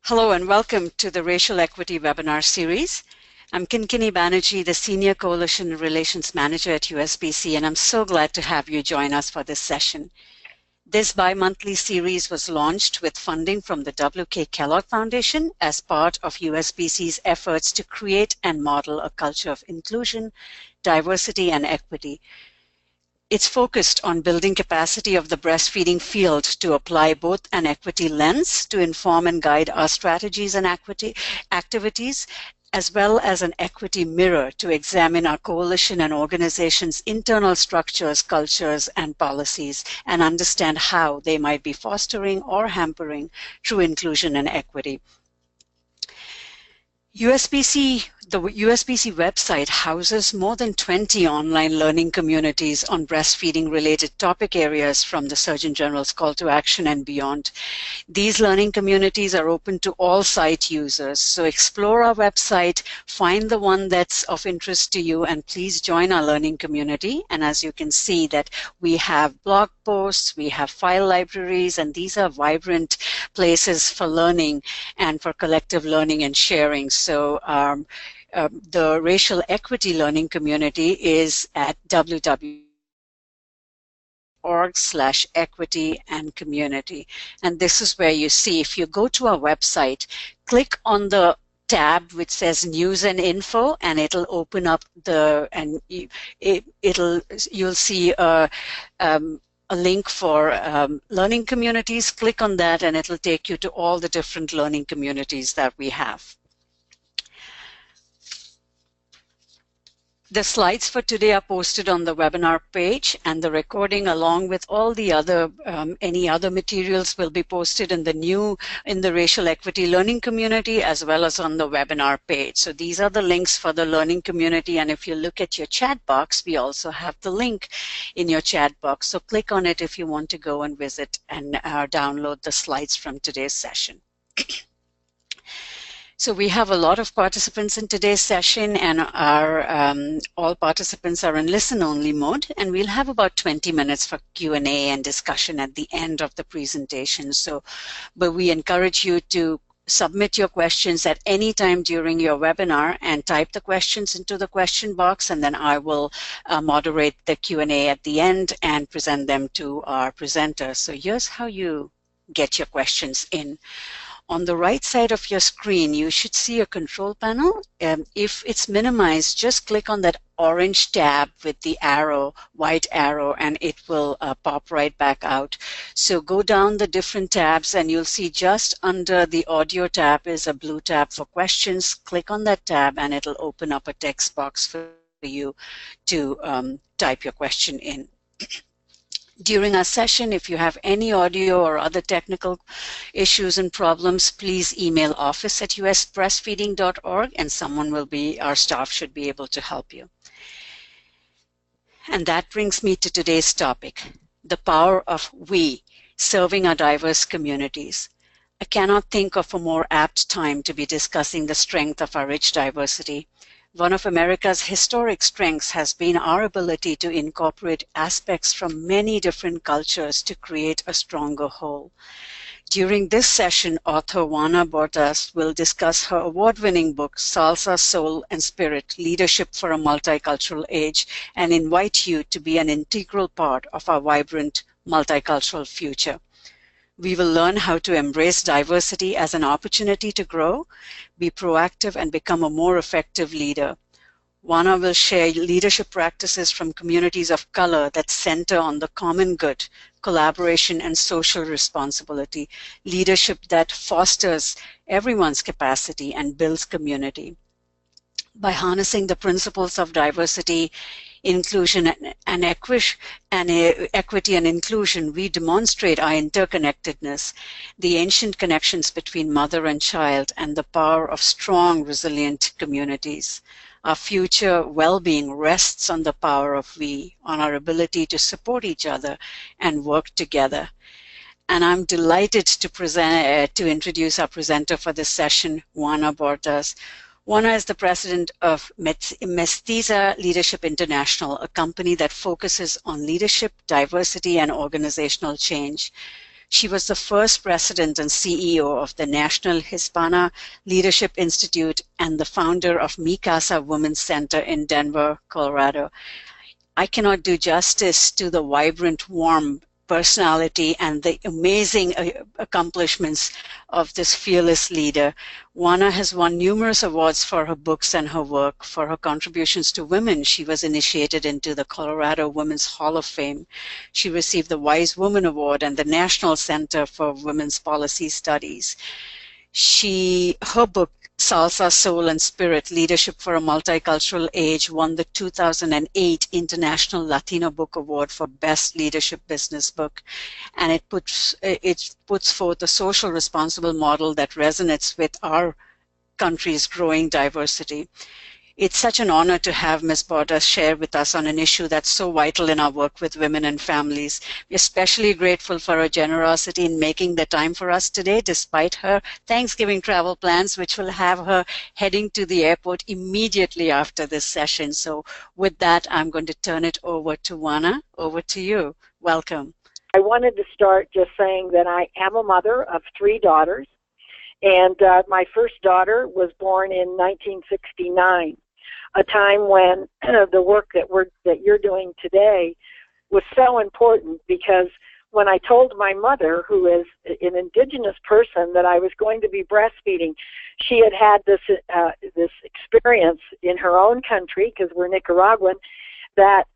Hello and welcome to the Racial Equity webinar series. I'm Kinkini Banerjee, the Senior Coalition Relations Manager at USBC, and I'm so glad to have you join us for this session. This bi-monthly series was launched with funding from the W.K. Kellogg Foundation as part of USBC's efforts to create and model a culture of inclusion, diversity, and equity. It's focused on building capacity of the breastfeeding field to apply both an equity lens to inform and guide our strategies and activities, as well as an equity mirror to examine our coalition and organization's internal structures, cultures, and policies, and understand how they might be fostering or hampering true inclusion and equity. The USBC website houses more than 20 online learning communities on breastfeeding-related topic areas from the Surgeon General's call to action and beyond. These learning communities are open to all site users, so explore our website, find the one that's of interest to you, and please join our learning community. And as you can see that we have blog posts, we have file libraries, and these are vibrant places for learning and for collective learning and sharing. So the Racial Equity Learning Community is at www.org/equity and community. And this is where you see, if you go to our website, click on the tab which says News and Info, and it'll open up you'll see a link for learning communities. Click on that and it'll take you to all the different learning communities that we have. The slides for today are posted on the webinar page, and the recording along with all the other any other materials will be posted in the Racial Equity Learning Community as well as on the webinar page. So these are the links for the learning community, and if you look at your chat box, we also have the link in your chat box. So click on it if you want to go and visit and download the slides from today's session. So we have a lot of participants in today's session, and all participants are in listen-only mode, and we'll have about 20 minutes for Q&A and discussion at the end of the presentation. But we encourage you to submit your questions at any time during your webinar and type the questions into the question box, and then I will moderate the Q&A at the end and present them to our presenters. So here's how you get your questions in. On the right side of your screen, you should see a control panel. If it's minimized, just click on that orange tab with the arrow, white arrow, and it will pop right back out. So go down the different tabs, and you'll see just under the audio tab is a blue tab for questions. Click on that tab, and it'll open up a text box for you to type your question in. During our session, if you have any audio or other technical issues and problems, please email office@usbreastfeeding.org, and our staff should be able to help you. And that brings me to today's topic, the power of we, serving our diverse communities. I cannot think of a more apt time to be discussing the strength of our rich diversity. One of America's historic strengths has been our ability to incorporate aspects from many different cultures to create a stronger whole. During this session, author Juana Bordas will discuss her award-winning book, Salsa, Soul, and Spirit, Leadership for a Multicultural Age, and invite you to be an integral part of our vibrant multicultural future. We will learn how to embrace diversity as an opportunity to grow, be proactive, and become a more effective leader. Juana will share leadership practices from communities of color that center on the common good, collaboration, and social responsibility, leadership that fosters everyone's capacity and builds community. By harnessing the principles of diversity, inclusion, and equity and inclusion, we demonstrate our interconnectedness, the ancient connections between mother and child, and the power of strong, resilient communities. Our future well-being rests on the power of we, on our ability to support each other and work together. And I'm delighted to introduce our presenter for this session, Juana Bordas. Juana is the president of Mestiza Leadership International, a company that focuses on leadership, diversity, and organizational change. She was the first president and CEO of the National Hispana Leadership Institute and the founder of Mi Casa Women's Center in Denver, Colorado. I cannot do justice to the vibrant, warm personality and the amazing accomplishments of this fearless leader. Juana has won numerous awards for her books and her work. For her contributions to women, she was initiated into the Colorado Women's Hall of Fame. She received the Wise Woman Award and the National Center for Women's Policy Studies. Her book, Salsa, Soul and Spirit, Leadership for a Multicultural Age, won the 2008 International Latino Book Award for Best Leadership Business Book. And it puts forth a social responsible model that resonates with our country's growing diversity. It's such an honor to have Ms. Bordas share with us on an issue that's so vital in our work with women and families. We're especially grateful for her generosity in making the time for us today, despite her Thanksgiving travel plans, which will have her heading to the airport immediately after this session. So with that, I'm going to turn it over to Juana. Over to you. Welcome. I wanted to start just saying that I am a mother of 3 daughters. And my first daughter was born in 1969, a time when the work that you're doing today was so important, because when I told my mother, who is an indigenous person, that I was going to be breastfeeding, she had this experience in her own country, because we're Nicaraguan, that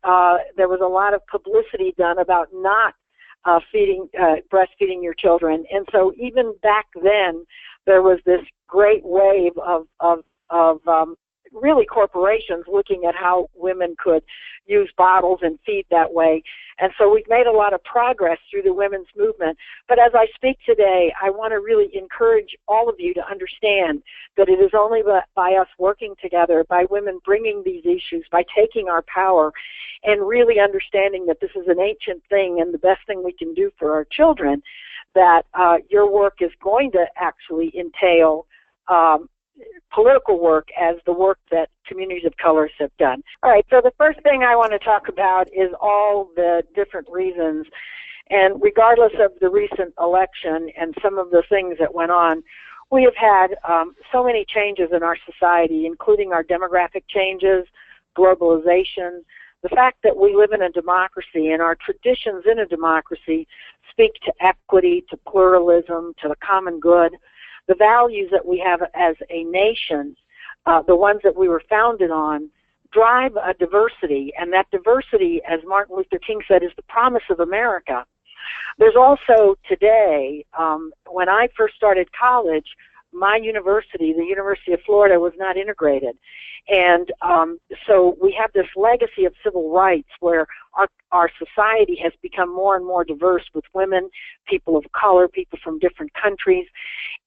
there was a lot of publicity done about not breastfeeding your children. And so even back then, there was this great wave of really corporations looking at how women could use bottles and feed that way. And so we've made a lot of progress through the women's movement. But as I speak today, I want to really encourage all of you to understand that it is only by us working together, by women bringing these issues, by taking our power, and really understanding that this is an ancient thing and the best thing we can do for our children, that your work is going to actually entail political work as the work that communities of colors have done. All right, so the first thing I want to talk about is all the different reasons, and regardless of the recent election and some of the things that went on, we have had so many changes in our society, including our demographic changes, globalization, the fact that we live in a democracy and our traditions in a democracy speak to equity, to pluralism, to the common good. The values that we have as a nation, the ones that we were founded on, drive a diversity, and that diversity, as Martin Luther King said, is the promise of America. There's also today, when I first started college, my university, the University of Florida, was not integrated. And so we have this legacy of civil rights where our society has become more and more diverse with women, people of color, people from different countries.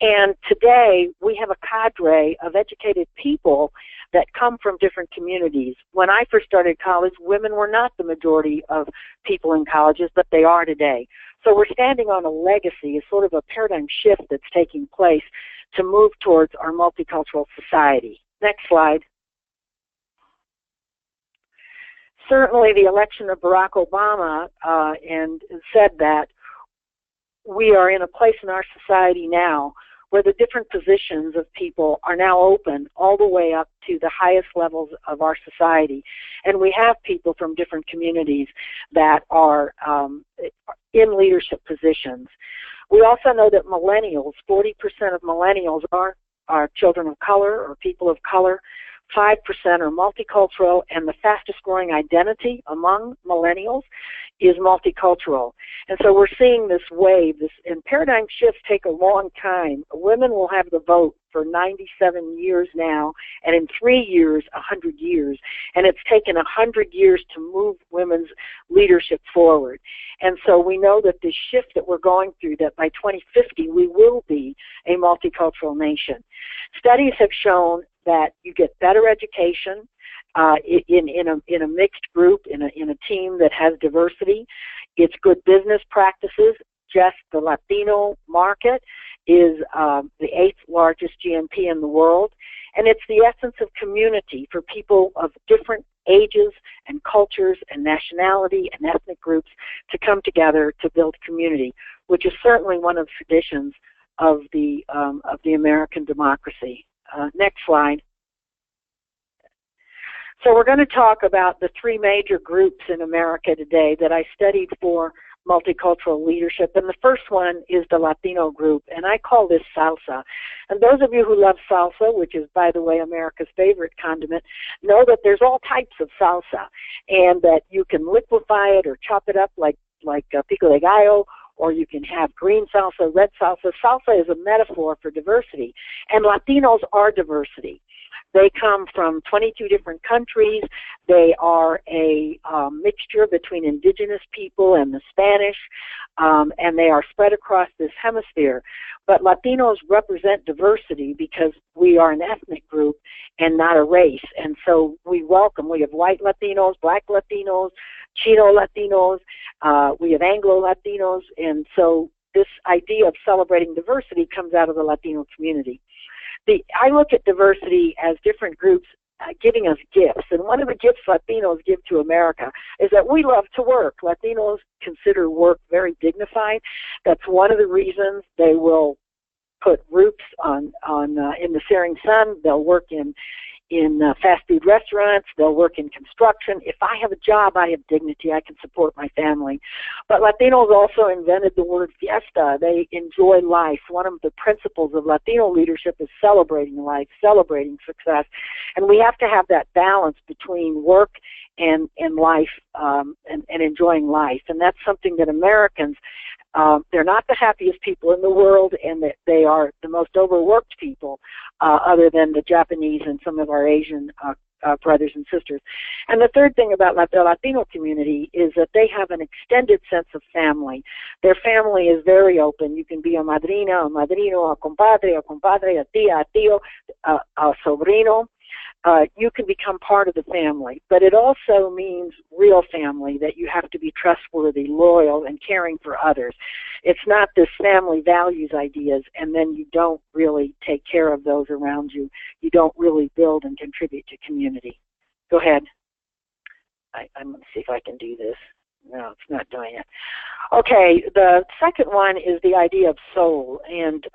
And today we have a cadre of educated people that come from different communities. When I first started college, women were not the majority of people in colleges, but they are today. So we're standing on a legacy, a sort of a paradigm shift that's taking place to move towards our multicultural society. Next slide. Certainly the election of Barack Obama and said that we are in a place in our society now where the different positions of people are now open all the way up to the highest levels of our society. And we have people from different communities that are in leadership positions. We also know that millennials, 40% of millennials are children of color or people of color. 5% are multicultural, and the fastest growing identity among millennials is multicultural. And so we're seeing this wave, and paradigm shifts take a long time. Women will have the vote for 97 years now, and in 3 years, 100 years. And it's taken 100 years to move women's leadership forward. And so we know that the shift that we're going through, that by 2050 we will be a multicultural nation. Studies have shown that you get better education in a mixed group, in a team that has diversity. It's good business practices. Just the Latino market is the 8th largest GNP in the world, And it's the essence of community for people of different ages and cultures and nationality and ethnic groups to come together to build community, which is certainly one of the traditions of the American democracy. Next slide. So we're going to talk about the three major groups in America today that I studied for multicultural leadership, and the first one is the Latino group, and I call this Salsa. And those of you who love salsa, which is, by the way, America's favorite condiment, know that there's all types of salsa, and that you can liquefy it or chop it up like pico de gallo, or you can have green salsa, red salsa. Salsa is a metaphor for diversity, and Latinos are diversity. They come from 22 different countries. They are a mixture between indigenous people and the Spanish, and they are spread across this hemisphere. But Latinos represent diversity because we are an ethnic group and not a race. And so we have white Latinos, black Latinos, Chino Latinos, we have Anglo Latinos, and so this idea of celebrating diversity comes out of the Latino community. I look at diversity as different groups giving us gifts, and one of the gifts Latinos give to America is that we love to work. Latinos consider work very dignified. That's one of the reasons they will put roofs in the searing sun. They'll work in fast food restaurants. They'll work in construction. If I have a job, I have dignity. I can support my family. But Latinos also invented the word fiesta. They enjoy life. One of the principles of Latino leadership is celebrating life, celebrating success. And we have to have that balance between work and life and enjoying life. And that's something that Americans, they're not the happiest people in the world, and that they are the most overworked people, other than the Japanese and some of our Asian brothers and sisters. And the third thing about the Latino community is that they have an extended sense of family. Their family is very open. You can be a madrina, a madrino, a compadre, a tia, a tío, a sobrino. You can become part of the family, but it also means real family, that you have to be trustworthy, loyal, and caring for others. It's not this family values ideas, and then you don't really take care of those around you. You don't really build and contribute to community. Go ahead. I'm going to see if I can do this. No, it's not doing it. Okay, the second one is the idea of soul, and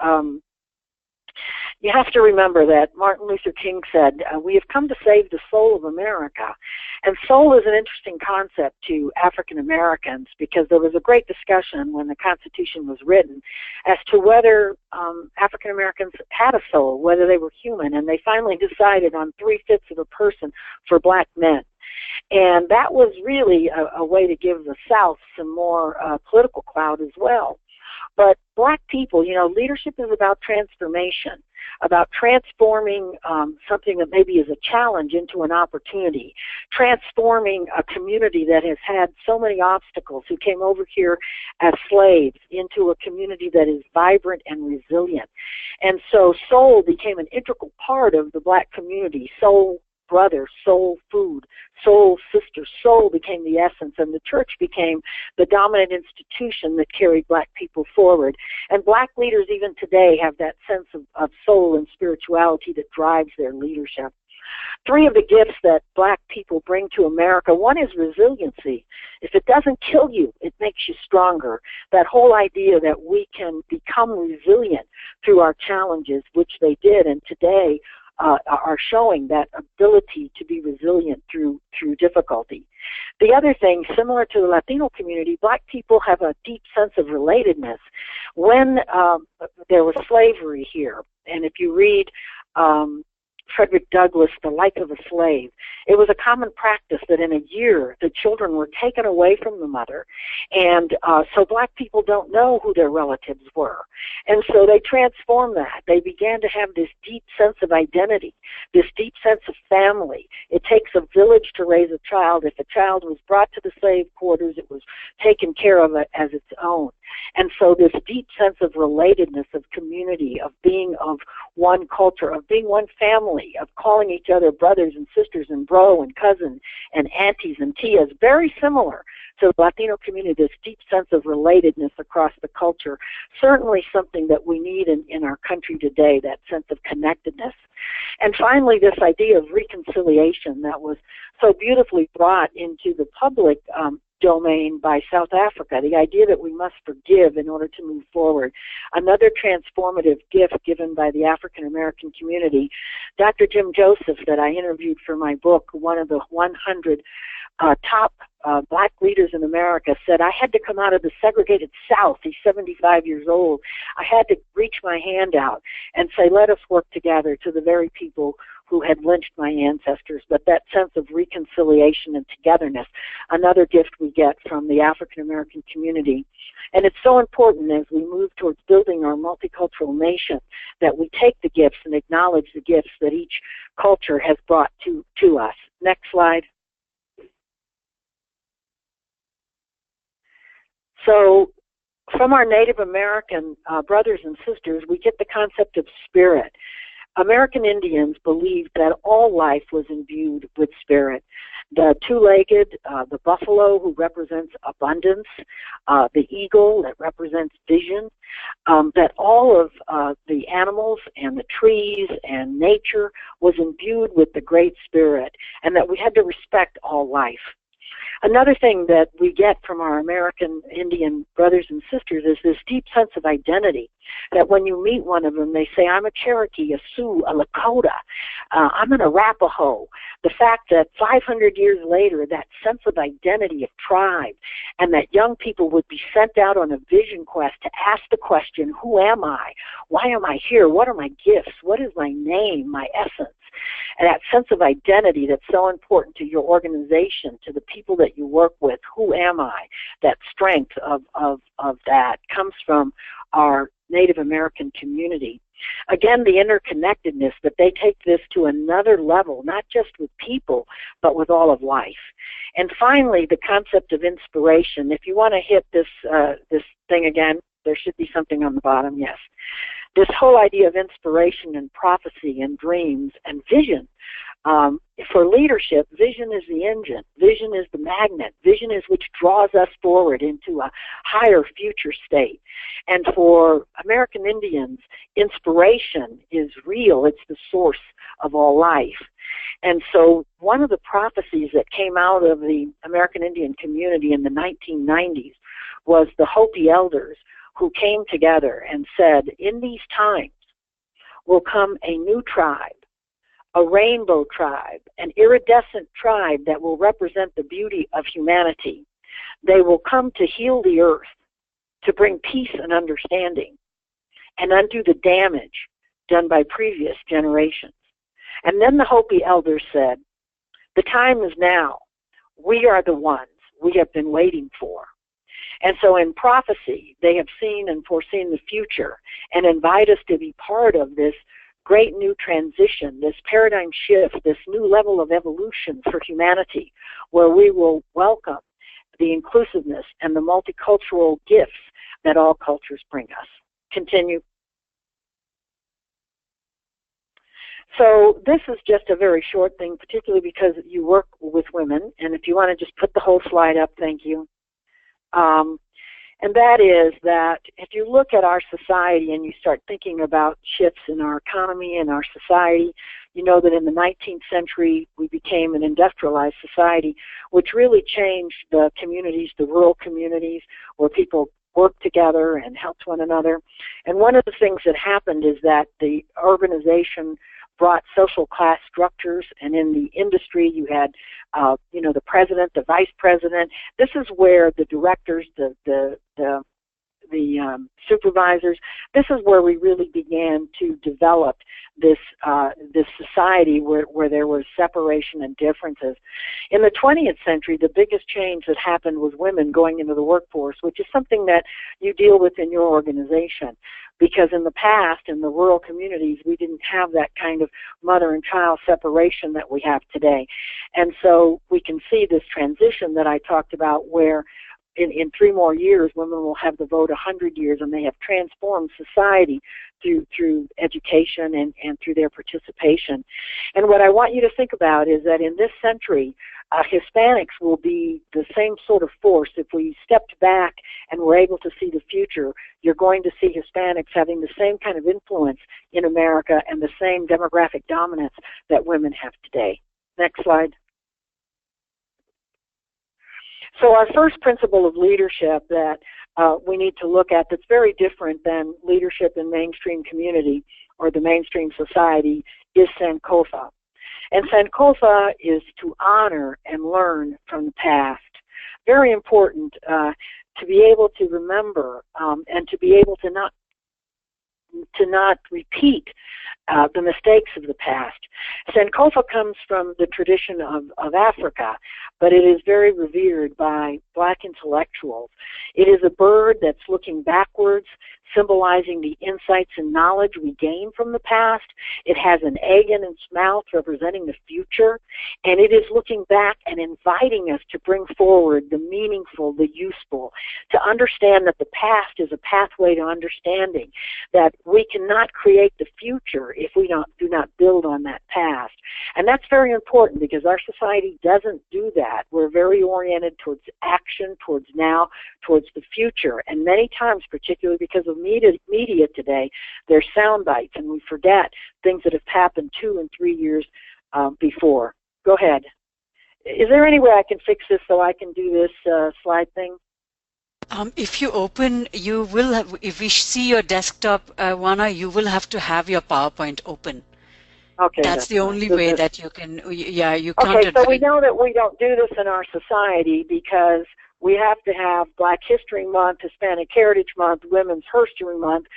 you have to remember that Martin Luther King said, we have come to save the soul of America. And soul is an interesting concept to African Americans, because there was a great discussion when the Constitution was written as to whether African Americans had a soul, whether they were human. And they finally decided on 3/5 of a person for black men. And that was really a way to give the South some more political clout as well. But black people, leadership is about transformation, about transforming something that maybe is a challenge into an opportunity, transforming a community that has had so many obstacles, who came over here as slaves, into a community that is vibrant and resilient. And so soul became an integral part of the black community. Soul brother, soul food, soul sister, soul became the essence, and the church became the dominant institution that carried black people forward. And black leaders even today have that sense of soul and spirituality that drives their leadership. 3 of the gifts that black people bring to America, one is resiliency. If it doesn't kill you, it makes you stronger. That whole idea that we can become resilient through our challenges, which they did, and today are showing that ability to be resilient through difficulty. The other thing, similar to the Latino community, black people have a deep sense of relatedness. When there was slavery here, and if you read Frederick Douglass, The Life of a Slave, it was a common practice that in a year the children were taken away from the mother, and so black people don't know who their relatives were. And so they transformed that. They began to have this deep sense of identity, this deep sense of family. It takes a village to raise a child. If a child was brought to the slave quarters, it was taken care of as its own. And so this deep sense of relatedness, of community, of being of one culture, of being one family, of calling each other brothers and sisters and bro and cousin and aunties and tias, very similar to the Latino community, this deep sense of relatedness across the culture, certainly something that we need in our country today, that sense of connectedness. And finally, this idea of reconciliation that was so beautifully brought into the public domain by South Africa, the idea that we must forgive in order to move forward. Another transformative gift given by the African American community. Dr. Jim Joseph, that I interviewed for my book, one of the 100 top black leaders in America, said, I had to come out of the segregated South. He's 75 years old. I had to reach my hand out and say, let us work together, to the very people who had lynched my ancestors. But that sense of reconciliation and togetherness, another gift we get from the African American community. And it's so important as we move towards building our multicultural nation that we take the gifts and acknowledge the gifts that each culture has brought to us. Next slide. So from our Native American brothers and sisters, we get the concept of spirit. American Indians believed that all life was imbued with spirit. The two-legged, the buffalo, who represents abundance, the eagle that represents vision, that all of the animals and the trees and nature was imbued with the Great Spirit, and that we had to respect all life. Another thing that we get from our American Indian brothers and sisters is this deep sense of identity, that when you meet one of them, they say, I'm a Cherokee, a Sioux, a Lakota, I'm an Arapaho. The fact that 500 years later, that sense of identity of tribe, and that young people would be sent out on a vision quest to ask the question, who am I? Why am I here? What are my gifts? What is my name, my essence? And that sense of identity that's so important to your organization, to the people that you work with, who am I? That strength of that comes from our Native American community. Again, the interconnectedness, that they take this to another level, not just with people, but with all of life. And finally, the concept of inspiration. If you want to hit this thing again, there should be something on the bottom, yes. This whole idea of inspiration and prophecy and dreams and vision. For leadership, vision is the engine. Vision is the magnet. Vision is which draws us forward into a higher future state. And for American Indians, inspiration is real. It's the source of all life. And so one of the prophecies that came out of the American Indian community in the 1990s was the Hopi elders, who came together and said, in these times will come a new tribe, a rainbow tribe, an iridescent tribe that will represent the beauty of humanity. They will come to heal the earth, to bring peace and understanding, and undo the damage done by previous generations. And then the Hopi elders said, the time is now. We are the ones we have been waiting for. And so in prophecy, they have seen and foreseen the future and invite us to be part of this great new transition, this paradigm shift, this new level of evolution for humanity, where we will welcome the inclusiveness and the multicultural gifts that all cultures bring us. Continue. So this is just a very short thing, particularly because you work with women. And if you want to just put the whole slide up, thank you. And that is that if you look at our society and you start thinking about shifts in our economy and our society, you know that in the 19th century we became an industrialized society, which really changed the communities, the rural communities, where people worked together and helped one another. And one of the things that happened is that the urbanization brought social class structures, and in the industry you had, the president, the vice president. This is where the directors, the supervisors. This is where we really began to develop this society where there was separation and differences. In the 20th century, the biggest change that happened was women going into the workforce, which is something that you deal with in your organization. Because in the past, in the rural communities, we didn't have that kind of mother and child separation that we have today. And so we can see this transition that I talked about, where in 3 more years, women will have the vote 100 years, and they have transformed society through education and through their participation. And what I want you to think about is that in this century, Hispanics will be the same sort of force. If we stepped back and were able to see the future, you're going to see Hispanics having the same kind of influence in America and the same demographic dominance that women have today. Next slide. So our first principle of leadership that we need to look at that's very different than leadership in mainstream community or the mainstream society is Sankofa. And Sankofa is to honor and learn from the past. Very important to be able to remember and to be able to not repeat the mistakes of the past. Sankofa comes from the tradition of Africa, but it is very revered by Black intellectuals. It is a bird that's looking backwards, symbolizing the insights and knowledge we gain from the past. It has an egg in its mouth representing the future, and it is looking back and inviting us to bring forward the meaningful, the useful, to understand that the past is a pathway to understanding, that we cannot create the future if we do not build on that past. And that's very important because our society doesn't do that. We're very oriented towards action, towards now, towards the future. And many times, particularly because of media today, there's sound bites, and we forget things that have happened 2 and 3 years before. Go ahead. Is there any way I can fix this so I can do this slide thing? If you open, you will have, if we see your desktop, Juana, you will have to have your PowerPoint open. Okay. That's the only way that you can, you can't. Okay, so we know that we don't do this in our society because we have to have Black History Month, Hispanic Heritage Month, Women's History Month,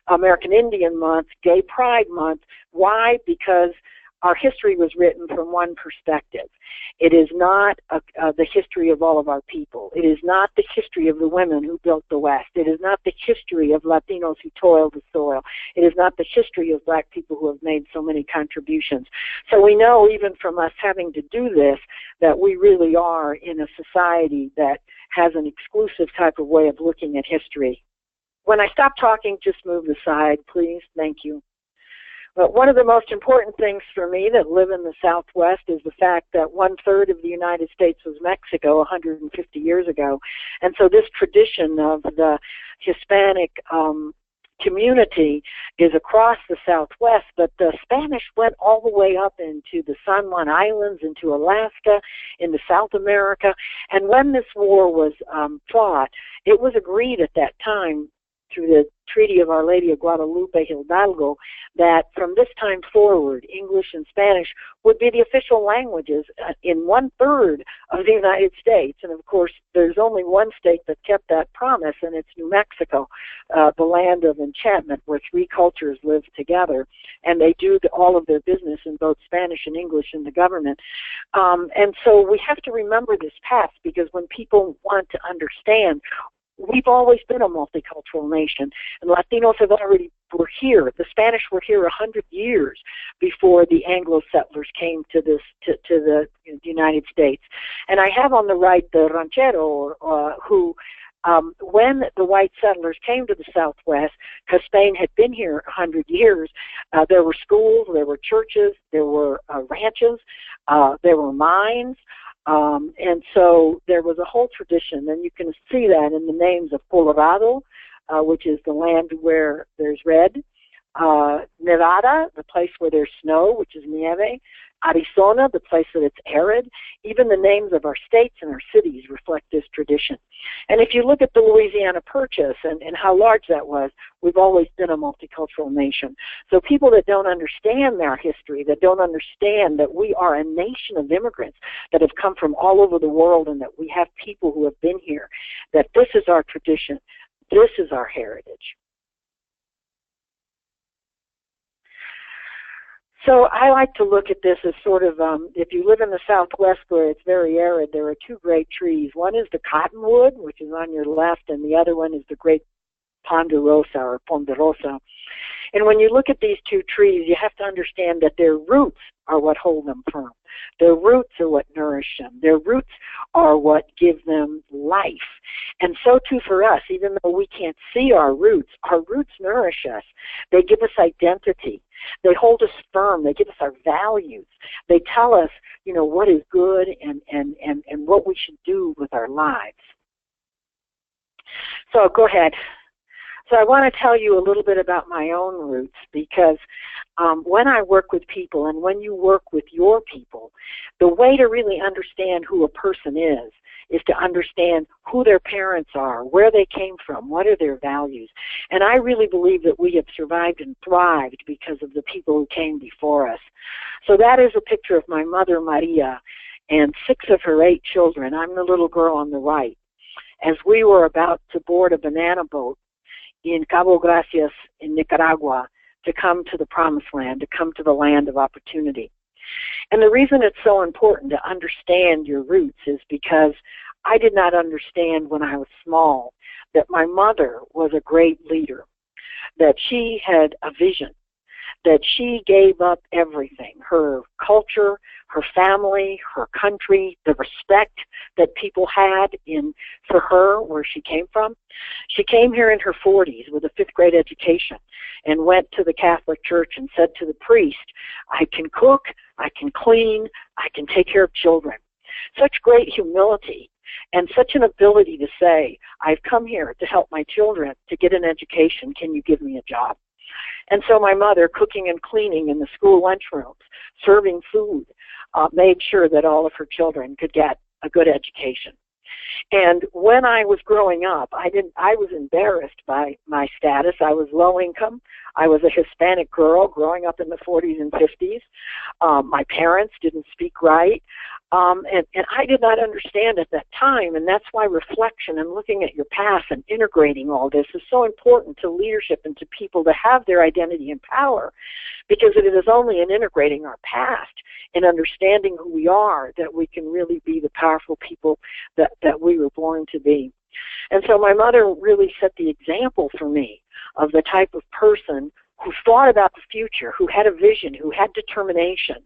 American Indian Month, Gay Pride Month. Why? Because our history was written from one perspective. It is not the history of all of our people. It is not the history of the women who built the West. It is not the history of Latinos who toiled the soil. It is not the history of Black people who have made so many contributions. So we know, even from us having to do this, that we really are in a society that has an exclusive type of way of looking at history. When I stop talking, just move aside, please. Thank you. But one of the most important things for me that live in the Southwest is the fact that 1/3 of the United States was Mexico 150 years ago. And so this tradition of the Hispanic community is across the Southwest, but the Spanish went all the way up into the San Juan Islands, into Alaska, into South America. And when this war was fought, it was agreed at that time through the Treaty of Our Lady of Guadalupe Hidalgo that from this time forward, English and Spanish would be the official languages in 1/3 of the United States. And of course, there's only one state that kept that promise, and it's New Mexico, the land of enchantment where 3 cultures live together. And they do all of their business in both Spanish and English in the government. And so we have to remember this past, because when people want to understand, we've always been a multicultural nation, and Latinos were here. The Spanish were here 100 years before the Anglo settlers came to the United States. And I have on the right the ranchero who, when the white settlers came to the Southwest, because Spain had been here 100 years, there were schools, there were churches, there were ranches, there were mines. And so there was a whole tradition, and you can see that in the names of Colorado, which is the land where there's red, Nevada, the place where there's snow, which is nieve, Arizona, the place that it's arid. Even the names of our states and our cities reflect this tradition. And if you look at the Louisiana Purchase and how large that was, we've always been a multicultural nation. So people that don't understand our history, that don't understand that we are a nation of immigrants that have come from all over the world and that we have people who have been here, that this is our tradition, this is our heritage. So I like to look at this as sort of, if you live in the Southwest where it's very arid, there are 2 great trees. One is the cottonwood, which is on your left, and the other one is the great ponderosa or ponderosa. And when you look at these two trees, you have to understand that their roots are what hold them firm. Their roots are what nourish them. Their roots are what give them life. And so too for us, even though we can't see our roots nourish us. They give us identity. They hold us firm. They give us our values. They tell us, what is good and what we should do with our lives. So go ahead. So I want to tell you a little bit about my own roots, because when I work with people and when you work with your people, the way to really understand who a person is to understand who their parents are, where they came from, what are their values. And I really believe that we have survived and thrived because of the people who came before us. So that is a picture of my mother, Maria, and 6 of her 8 children. I'm the little girl on the right. As we were about to board a banana boat in Cabo Gracias in Nicaragua to come to the promised land, to come to the land of opportunity. And the reason it's so important to understand your roots is because I did not understand when I was small that my mother was a great leader, that she had a vision, that she gave up everything, her culture, her family, her country, the respect that people had for her where she came from. She came here in her 40s with a 5th grade education and went to the Catholic Church and said to the priest, I can cook, I can clean, I can take care of children. Such great humility and such an ability to say, I've come here to help my children to get an education. Can you give me a job? And so my mother, cooking and cleaning in the school lunchrooms, serving food, made sure that all of her children could get a good education. And when I was growing up, I was embarrassed by my status. I was low income. I was a Hispanic girl growing up in the 40s and 50s. My parents didn't speak right. And I did not understand at that time, and that's why reflection and looking at your past and integrating all this is so important to leadership and to people to have their identity and power, because it is only in integrating our past and understanding who we are that we can really be the powerful people that we were born to be. And so my mother really set the example for me of the type of person who thought about the future, who had a vision, who had determination,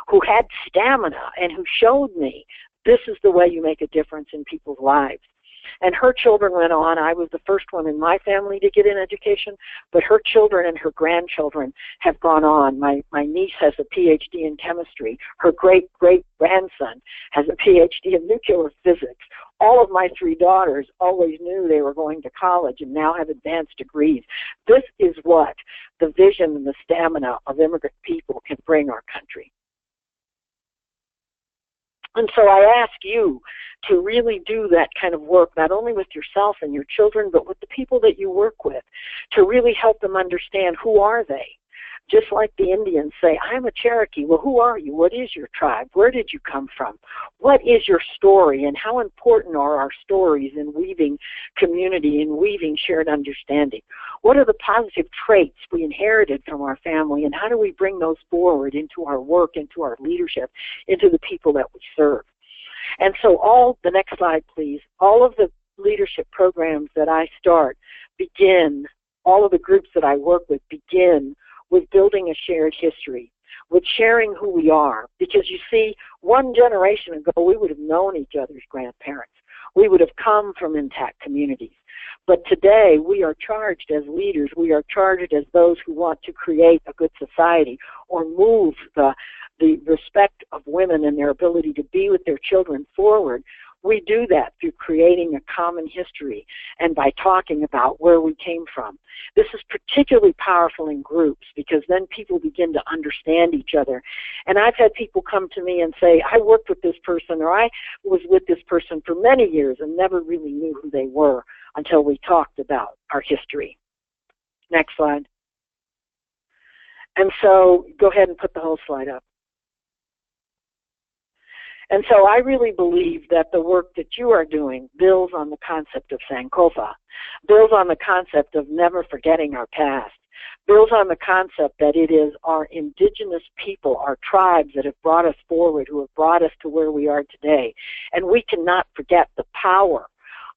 who had stamina, and who showed me this is the way you make a difference in people's lives. And her children went on. I was the first one in my family to get an education, but her children and her grandchildren have gone on. My niece has a PhD in chemistry. Her great-great-grandson has a PhD in nuclear physics. All of my 3 daughters always knew they were going to college and now have advanced degrees. This is what the vision and the stamina of immigrant people can bring our country. And so I ask you to really do that kind of work, not only with yourself and your children, but with the people that you work with, to really help them understand who are they. Just like the Indians say, I'm a Cherokee. Well, who are you? What is your tribe? Where did you come from? What is your story? And how important are our stories in weaving community and weaving shared understanding? What are the positive traits we inherited from our family, and how do we bring those forward into our work, into our leadership, into the people that we serve? And so the next slide, please, all of the leadership programs that I start begin, all of the groups that I work with begin with building a shared history, with sharing who we are. Because you see, 1 generation ago, we would have known each other's grandparents. We would have come from intact communities. But today, we are charged as leaders. We are charged as those who want to create a good society or move the respect of women and their ability to be with their children forward. We do that through creating a common history and by talking about where we came from. This is particularly powerful in groups because then people begin to understand each other. And I've had people come to me and say, I worked with this person, or I was with this person for many years and never really knew who they were until we talked about our history. Next slide. And so go ahead and put the whole slide up. And so I really believe that the work that you are doing builds on the concept of Sankofa, builds on the concept of never forgetting our past, builds on the concept that it is our indigenous people, our tribes that have brought us forward, who have brought us to where we are today. And we cannot forget the power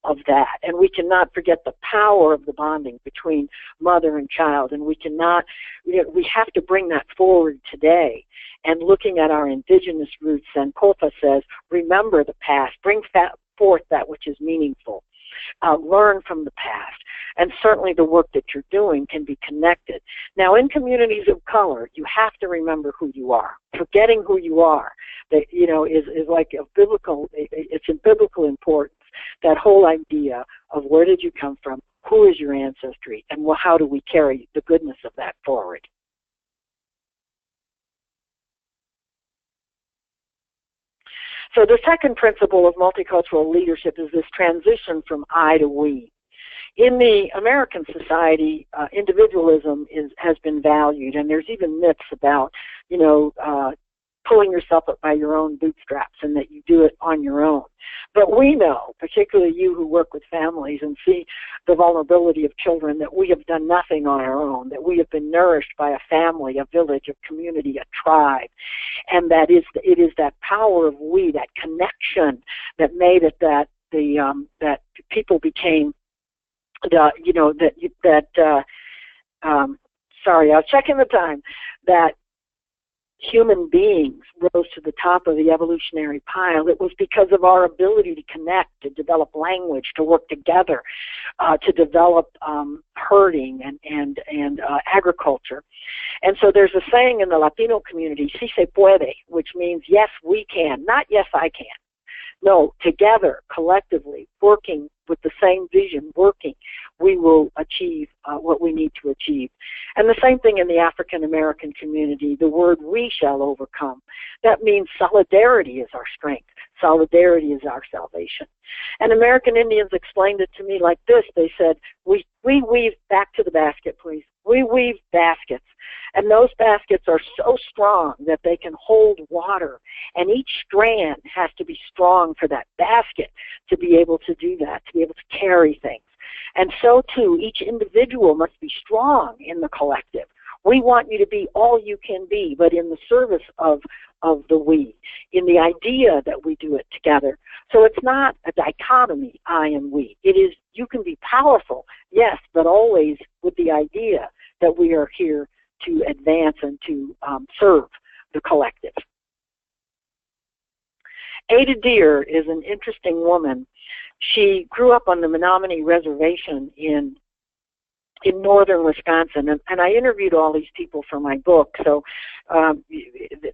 of that. And we cannot forget the power of the bonding between mother and child. And we cannot, we have to bring that forward today. And looking at our indigenous roots, and Kolfa says, remember the past, bring forth that which is meaningful. Learn from the past. And certainly the work that you're doing can be connected. Now, in communities of color, you have to remember who you are. Forgetting who you are, that, is like a biblical, it's in biblical importance, that whole idea of where did you come from, who is your ancestry, and how do we carry the goodness of that forward. So the second principle of multicultural leadership is this transition from I to we. In the American society, individualism has been valued, and there's even myths about, pulling yourself up by your own bootstraps and that you do it on your own. But we know, particularly you who work with families and see the vulnerability of children, that we have done nothing on our own, that we have been nourished by a family, a village, a community, a tribe, and that it is that power of we, that connection that made it that that people became sorry, I was checking the time, that human beings rose to the top of the evolutionary pile. It was because of our ability to connect, to develop language, to work together, to develop herding and agriculture. And so there's a saying in the Latino community, si se puede, which means yes, we can, not yes, I can. No, together, collectively, working with the same vision, we will achieve what we need to achieve. And the same thing in the African American community, the word we shall overcome. That means solidarity is our strength. Solidarity is our salvation. And American Indians explained it to me like this. They said, we weave, back to the basket, please. We weave baskets, and those baskets are so strong that they can hold water, and each strand has to be strong for that basket to be able to do that, to be able to carry things. And so, too, each individual must be strong in the collective. We want you to be all you can be, but in the service of the we, in the idea that we do it together. So it's not a dichotomy, I and we. It is, you can be powerful, yes, but always with the idea that we are here to advance and to serve the collective. Ada Deer is an interesting woman. She grew up on the Menominee Reservation in northern Wisconsin, and I interviewed all these people for my book, so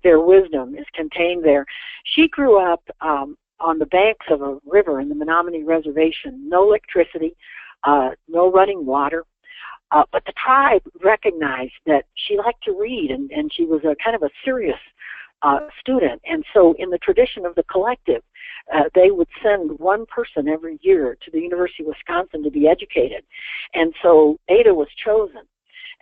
their wisdom is contained there. She grew up on the banks of a river in the Menominee Reservation, no electricity, no running water, but the tribe recognized that she liked to read, and she was a kind of a serious student, and so in the tradition of the collective, they would send one person every year to the University of Wisconsin to be educated. And so Ada was chosen.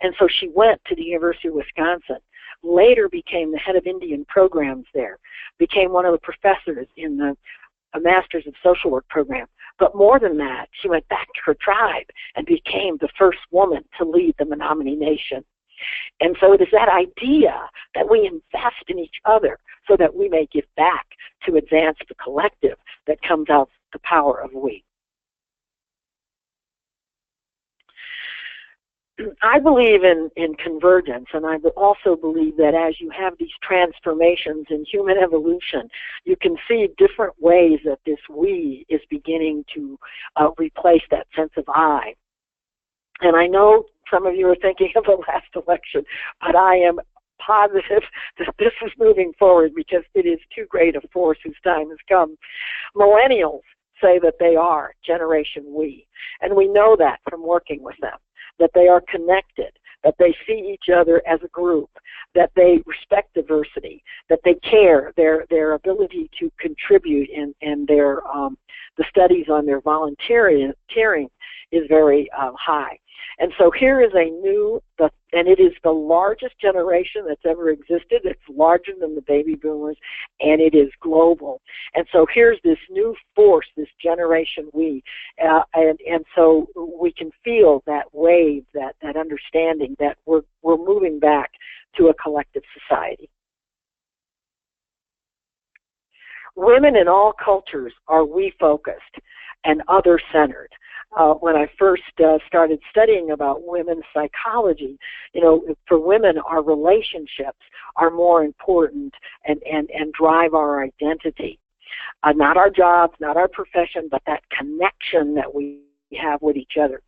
And so she went to the University of Wisconsin, later became the head of Indian programs there, became one of the professors in the Masters of Social Work program. But more than that, she went back to her tribe and became the first woman to lead the Menominee Nation. And so it is that idea that we invest in each other so that we may give back to advance the collective that comes out of the power of we. I believe in convergence, and I also believe that as you have these transformations in human evolution, you can see different ways that this we is beginning to replace that sense of I. And I know some of you are thinking of the last election, but I am positive that this is moving forward because it is too great a force whose time has come. Millennials say that they are Generation We, and we know that from working with them, that they are connected, that they see each other as a group, that they respect diversity, that they care, their ability to contribute and their the studies on their volunteering is very high. And so here is a new, and it is the largest generation that's ever existed. It's larger than the baby boomers, and it is global. And so here's this new force, this Generation We, and so we can feel that wave, that understanding that we're moving back to a collective society. Women in all cultures are we-focused. and other-centered. When I first started studying about women's psychology, for women, our relationships are more important and drive our identity. Not our jobs, not our profession, but that connection that we have with each other.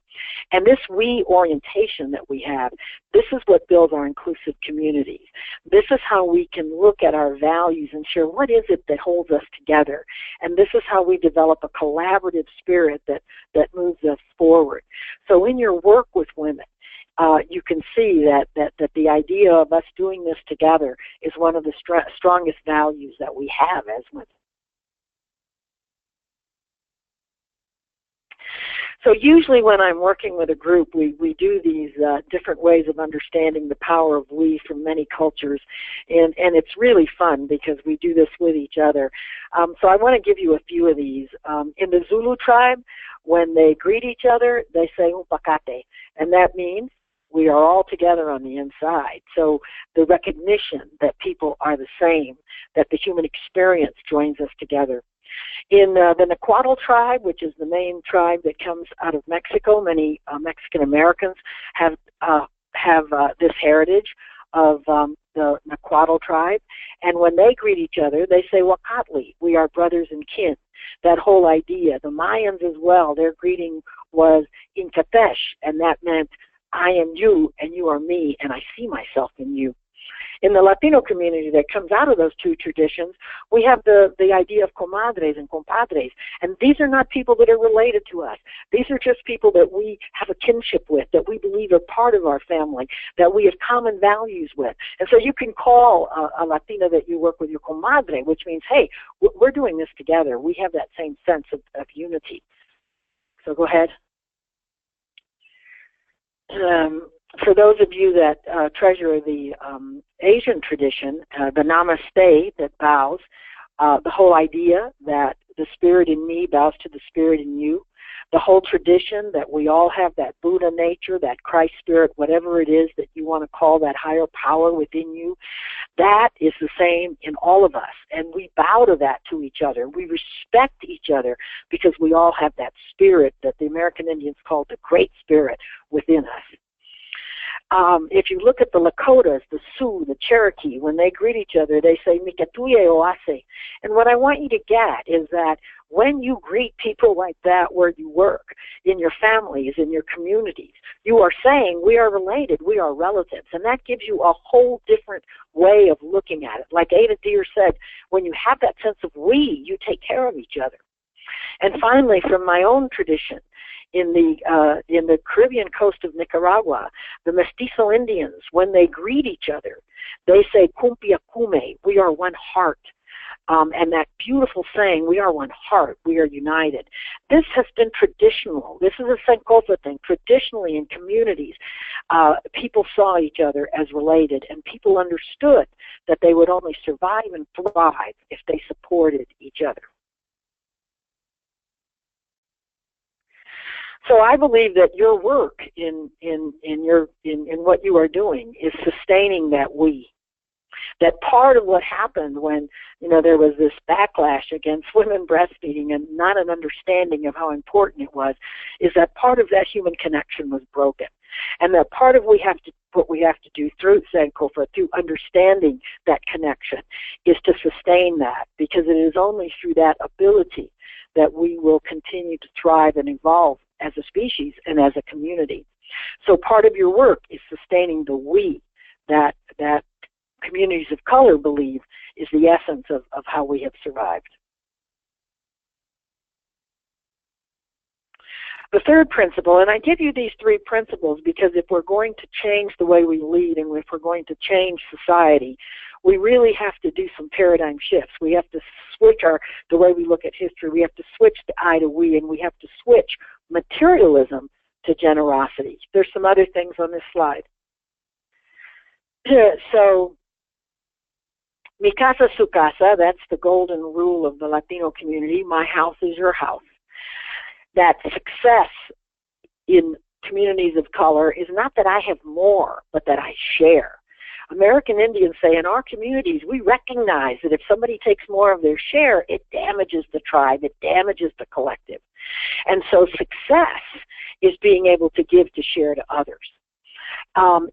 And this we orientation that we have, this is what builds our inclusive communities. This is how we can look at our values and share what is it that holds us together. And this is how we develop a collaborative spirit that moves us forward. So in your work with women, you can see that the idea of us doing this together is one of the strongest values that we have as women. So usually when I'm working with a group, we do these different ways of understanding the power of we from many cultures, and it's really fun because we do this with each other. So I want to give you a few of these. In the Zulu tribe, when they greet each other, they say upakate, and that means we are all together on the inside. So the recognition that people are the same, that the human experience joins us together. In the Nahuatl tribe, which is the main tribe that comes out of Mexico, many Mexican Americans have this heritage of the Nahuatl tribe. And when they greet each other, they say, Wakatli, we are brothers and kin. That whole idea. The Mayans as well, their greeting was Incatesh, and that meant I am you and you are me, and I see myself in you. In the Latino community that comes out of those two traditions, we have the idea of comadres and compadres. And these are not people that are related to us. These are just people that we have a kinship with, that we believe are part of our family, that we have common values with. And so you can call a Latina that you work with your comadre, which means, hey, we're doing this together. We have that same sense of unity. So go ahead. For those of you that treasure the Asian tradition, the namaste that bows, the whole idea that the spirit in me bows to the spirit in you, the whole tradition that we all have that Buddha nature, that Christ spirit, whatever it is that you want to call that higher power within you, that is the same in all of us. And we bow to that to each other. We respect each other because we all have that spirit that the American Indians called the Great Spirit within us. If you look at the Lakotas, the Sioux, the Cherokee, when they greet each other, they say, Mikatuye oase. And what I want you to get is that when you greet people like that where you work, in your families, in your communities, you are saying we are related, we are relatives. And that gives you a whole different way of looking at it. Like Ada Deer said, when you have that sense of we, you take care of each other. And finally, from my own tradition, in the Caribbean coast of Nicaragua, the Mestizo Indians, when they greet each other, they say, Kumpia Kume, we are one heart. And that beautiful saying, we are one heart, we are united. This has been traditional. This is a Sankofa thing. Traditionally in communities, people saw each other as related, and people understood that they would only survive and thrive if they supported each other. So I believe that your work in what you are doing is sustaining that we. That part of what happened when, there was this backlash against women breastfeeding and not an understanding of how important it was, is that part of that human connection was broken. And that part of what we have to do through Sankofa, through understanding that connection, is to sustain that, because it is only through that ability that we will continue to thrive and evolve as a species and as a community. So part of your work is sustaining the we that communities of color believe is the essence of how we have survived. The third principle, and I give you these three principles because if we're going to change the way we lead and if we're going to change society, we really have to do some paradigm shifts. We have to switch the way we look at history. We have to switch the I to we, and we have to switch materialism to generosity. There's some other things on this slide. So, mi casa su casa, that's the golden rule of the Latino community. My house is your house. That success in communities of color is not that I have more, but that I share. American Indians say, in our communities, we recognize that if somebody takes more of their share, it damages the tribe, it damages the collective. And so success is being able to give to share to others.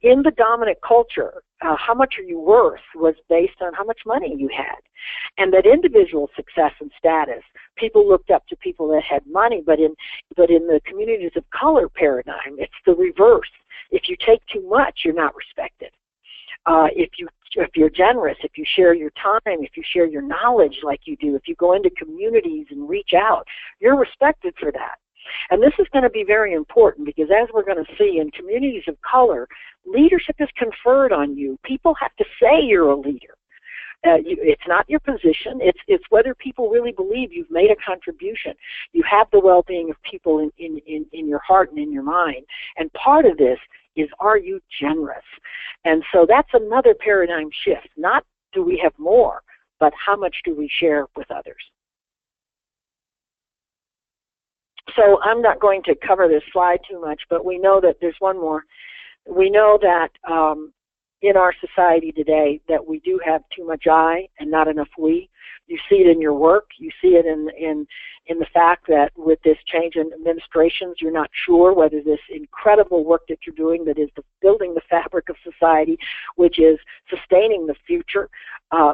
In the dominant culture, how much are you worth was based on how much money you had. And that individual success and status, people looked up to people that had money, but in the communities of color paradigm, it's the reverse. If you take too much, you're not respected. If you're generous, if you share your time, if you share your knowledge like you do, if you go into communities and reach out, you're respected for that. And this is going to be very important because, as we're going to see, in communities of color, leadership is conferred on you. People have to say you're a leader. It's not your position. It's whether people really believe you've made a contribution. You have the well-being of people in your heart and in your mind. And part of this is, are you generous? And so that's another paradigm shift. Not do we have more, but how much do we share with others? So I'm not going to cover this slide too much, but we know that there's one more. We know that in our society today that we do have too much I and not enough we. You see it in your work. You see it in the fact that with this change in administrations, you're not sure whether this incredible work that you're doing, that is building the fabric of society, which is sustaining the future,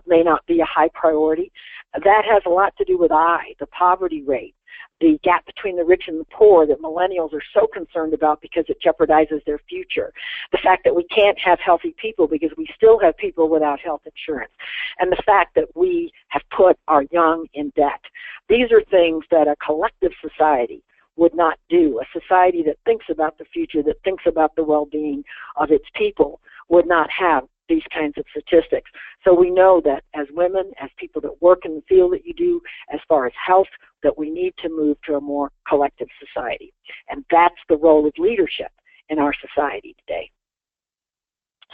may not be a high priority. That has a lot to do with the poverty rate, the gap between the rich and the poor that millennials are so concerned about because it jeopardizes their future. The fact that we can't have healthy people because we still have people without health insurance. And the fact that we have put our young in debt. These are things that a collective society would not do. A society that thinks about the future, that thinks about the well-being of its people, would not have these kinds of statistics. So we know that as women, as people that work in the field that you do, as far as health, that we need to move to a more collective society. And that's the role of leadership in our society today.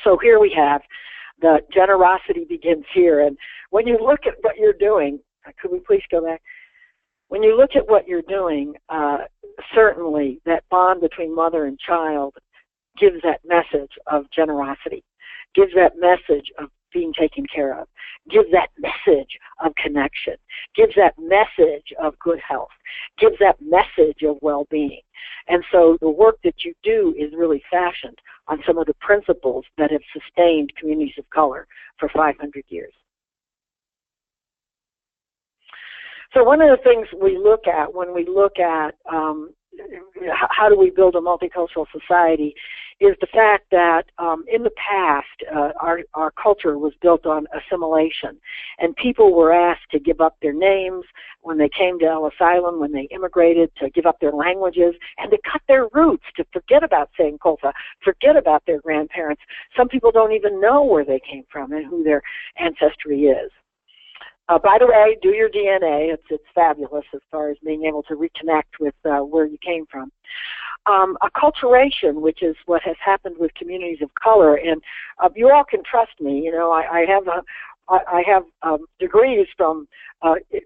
So here we have the generosity begins here. And when you look at what you're doing, could we please go back? When you look at what you're doing, certainly that bond between mother and child gives that message of generosity, gives that message of being taken care of, gives that message of connection, gives that message of good health, gives that message of well-being. And so the work that you do is really fashioned on some of the principles that have sustained communities of color for 500 years. So one of the things we look at when we look at how do we build a multicultural society is the fact that in the past our culture was built on assimilation, and people were asked to give up their names when they came to Ellis Island, when they immigrated, to give up their languages and to cut their roots, to forget about saying Kolfa, forget about their grandparents. Some people don't even know where they came from and who their ancestry is. By the way, do your DNA. It's fabulous as far as being able to reconnect with where you came from. Acculturation, which is what has happened with communities of color, and you all can trust me. You know, I have degrees from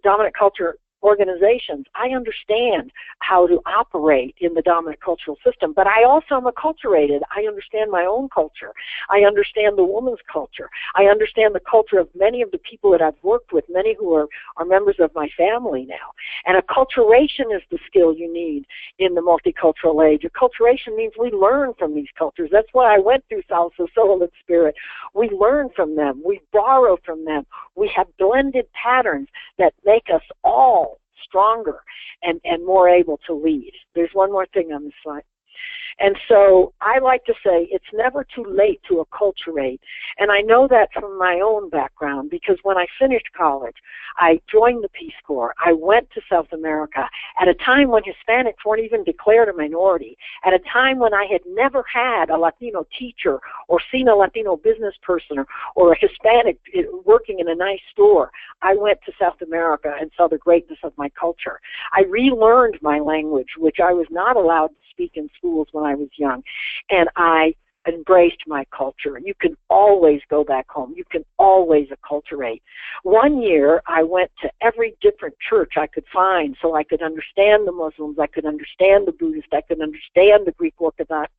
dominant culture organizations. I understand how to operate in the dominant cultural system, but I also am acculturated. I understand my own culture. I understand the woman's culture. I understand the culture of many of the people that I've worked with, many who are members of my family now. And acculturation is the skill you need in the multicultural age. Acculturation means we learn from these cultures. That's why I went through Salsa, Soul, and Spirit. We learn from them. We borrow from them. We have blended patterns that make us all stronger and more able to lead. There's one more thing on this slide. And so I like to say it's never too late to acculturate. And I know that from my own background, because when I finished college, I joined the Peace Corps. I went to South America at a time when Hispanics weren't even declared a minority, at a time when I had never had a Latino teacher or seen a Latino business person or a Hispanic working in a nice store. I went to South America and saw the greatness of my culture. I relearned my language, which I was not allowed to speak in schools when I was young, and I embraced my culture. You can always go back home. You can always acculturate. One year, I went to every different church I could find so I could understand the Muslims, I could understand the Buddhists, I could understand the Greek Orthodox.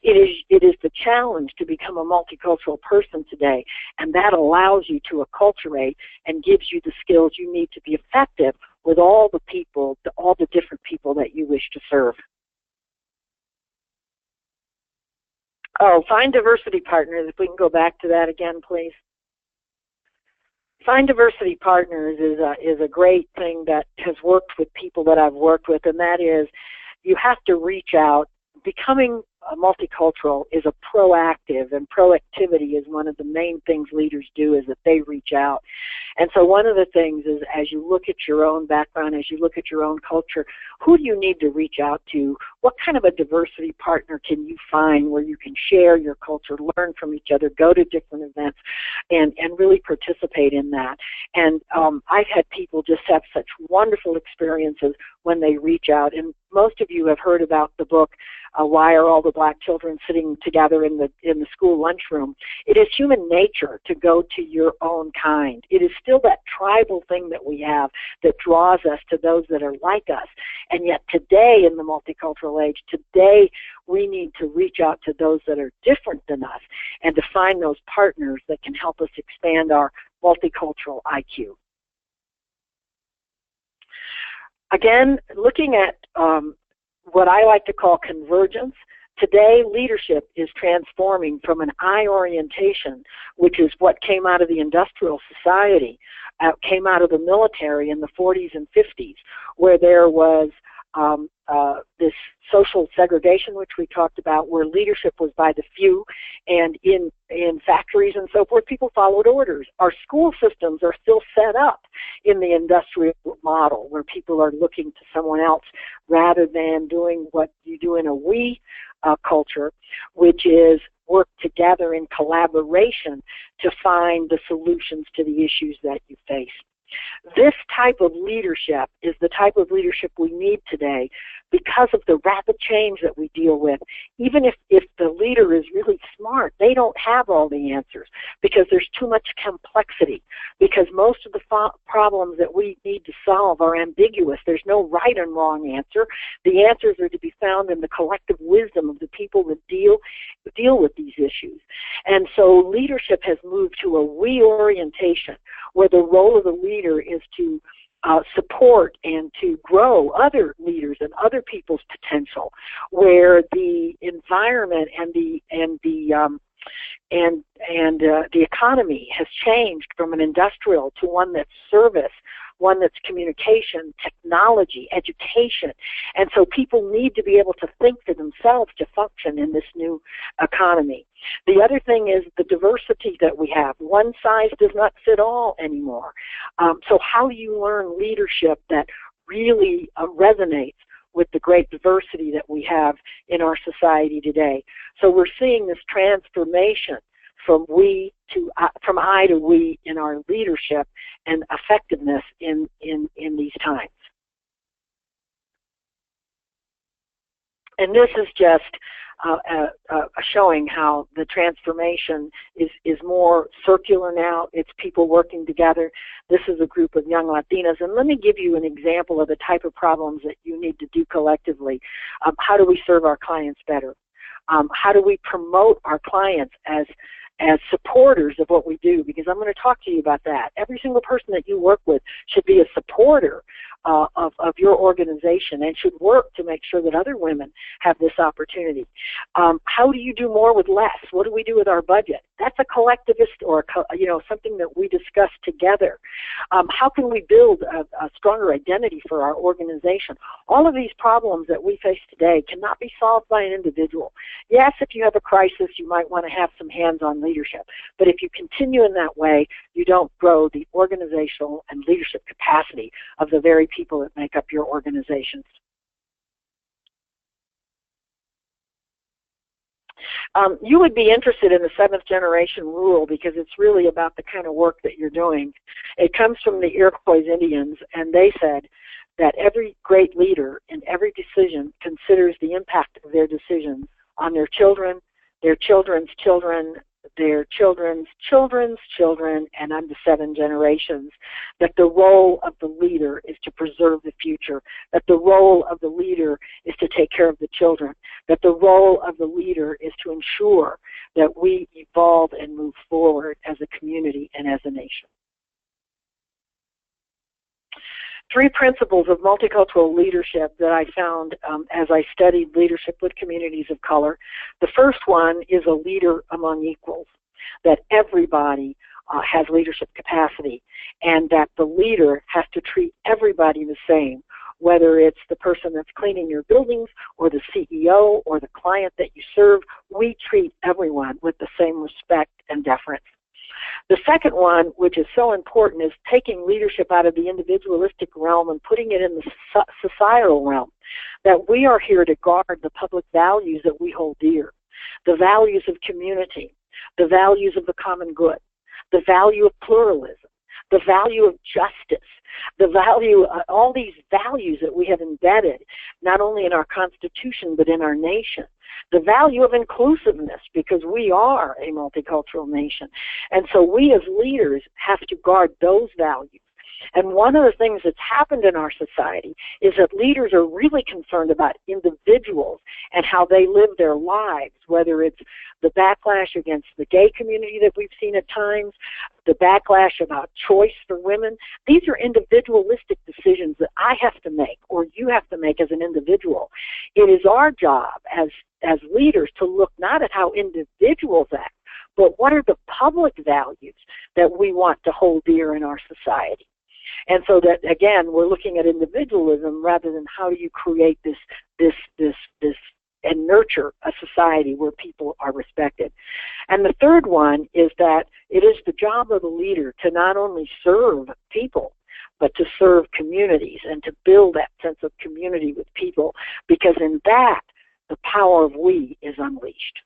It is the challenge to become a multicultural person today, and that allows you to acculturate and gives you the skills you need to be effective with all the people, all the different people that you wish to serve. Oh, find diversity partners. If we can go back to that again, please. Find diversity partners is a great thing that has worked with people that I've worked with, and that is you have to reach out. Becoming multicultural is a proactive, and proactivity is one of the main things leaders do, is that they reach out. And so one of the things is, as you look at your own background, as you look at your own culture, who do you need to reach out to? What kind of a diversity partner can you find where you can share your culture, learn from each other, go to different events, and really participate in that? And I've had people just have such wonderful experiences when they reach out. And most of you have heard about the book, Why Are All the Black Children Sitting Together in the School Lunchroom? It is human nature to go to your own kind. It is still that tribal thing that we have that draws us to those that are like us. And yet today, in the multicultural age, today we need to reach out to those that are different than us and to find those partners that can help us expand our multicultural IQ. Again, looking at what I like to call convergence. Today, leadership is transforming from an I orientation, which is what came out of the industrial society, came out of the military in the 40s and 50s, where there was this social segregation, which we talked about, where leadership was by the few, and in factories and so forth, people followed orders. Our school systems are still set up in the industrial model, where people are looking to someone else rather than doing what you do in a we culture, which is work together in collaboration to find the solutions to the issues that you face. This type of leadership is the type of leadership we need today because of the rapid change that we deal with. Even if the leader is really smart, they don't have all the answers because there's too much complexity, because most of the problems that we need to solve are ambiguous. There's no right and wrong answer. The answers are to be found in the collective wisdom of the people that deal with these issues. And so leadership has moved to a we orientation, where the role of the leader is to support and to grow other leaders and other people's potential, where the environment and the economy has changed from an industrial to one that's service, one that's communication, technology, education. And so people need to be able to think for themselves to function in this new economy. The other thing is the diversity that we have. One size does not fit all anymore. So how do you learn leadership that really resonates with the great diversity that we have in our society today? So we're seeing this transformation from I to we in our leadership and effectiveness in these times. And this is just showing how the transformation is more circular now. It's people working together. This is a group of young Latinas. And let me give you an example of the type of problems that you need to do collectively. How do we serve our clients better? How do we promote our clients as supporters of what we do? Because I'm going to talk to you about that. Every single person that you work with should be a supporter of your organization and should work to make sure that other women have this opportunity. How do you do more with less? What do we do with our budget? That's a collectivist or something that we discuss together. How can we build a stronger identity for our organization? All of these problems that we face today cannot be solved by an individual. Yes, if you have a crisis, you might want to have some hands-on leadership. But if you continue in that way, you don't grow the organizational and leadership capacity of the very people that make up your organizations. You would be interested in the 7th generation rule because it's really about the kind of work that you're doing. It comes from the Iroquois Indians, and they said that every great leader in every decision considers the impact of their decisions on their children, their children's children, their children's children's children, and unto 7 generations, that the role of the leader is to preserve the future, that the role of the leader is to take care of the children, that the role of the leader is to ensure that we evolve and move forward as a community and as a nation. 3 principles of multicultural leadership that I found as I studied leadership with communities of color. The first one is a leader among equals, that everybody has leadership capacity, and that the leader has to treat everybody the same, whether it's the person that's cleaning your buildings or the CEO or the client that you serve. We treat everyone with the same respect and deference. The second one, which is so important, is taking leadership out of the individualistic realm and putting it in the societal realm, that we are here to guard the public values that we hold dear, the values of community, the values of the common good, the value of pluralism, the value of justice, the value, all these values that we have embedded, not only in our Constitution, but in our nation. The value of inclusiveness, because we are a multicultural nation. And so we as leaders have to guard those values. And one of the things that's happened in our society is that leaders are really concerned about individuals and how they live their lives, whether it's the backlash against the gay community that we've seen at times, the backlash about choice for women. These are individualistic decisions that I have to make, or you have to make as an individual. It is our job as leaders to look not at how individuals act, but what are the public values that we want to hold dear in our society. And so that, again, we're looking at individualism rather than how do you create this and nurture a society where people are respected. And the third one is that it is the job of the leader to not only serve people, but to serve communities and to build that sense of community with people, because in that, the power of we is unleashed.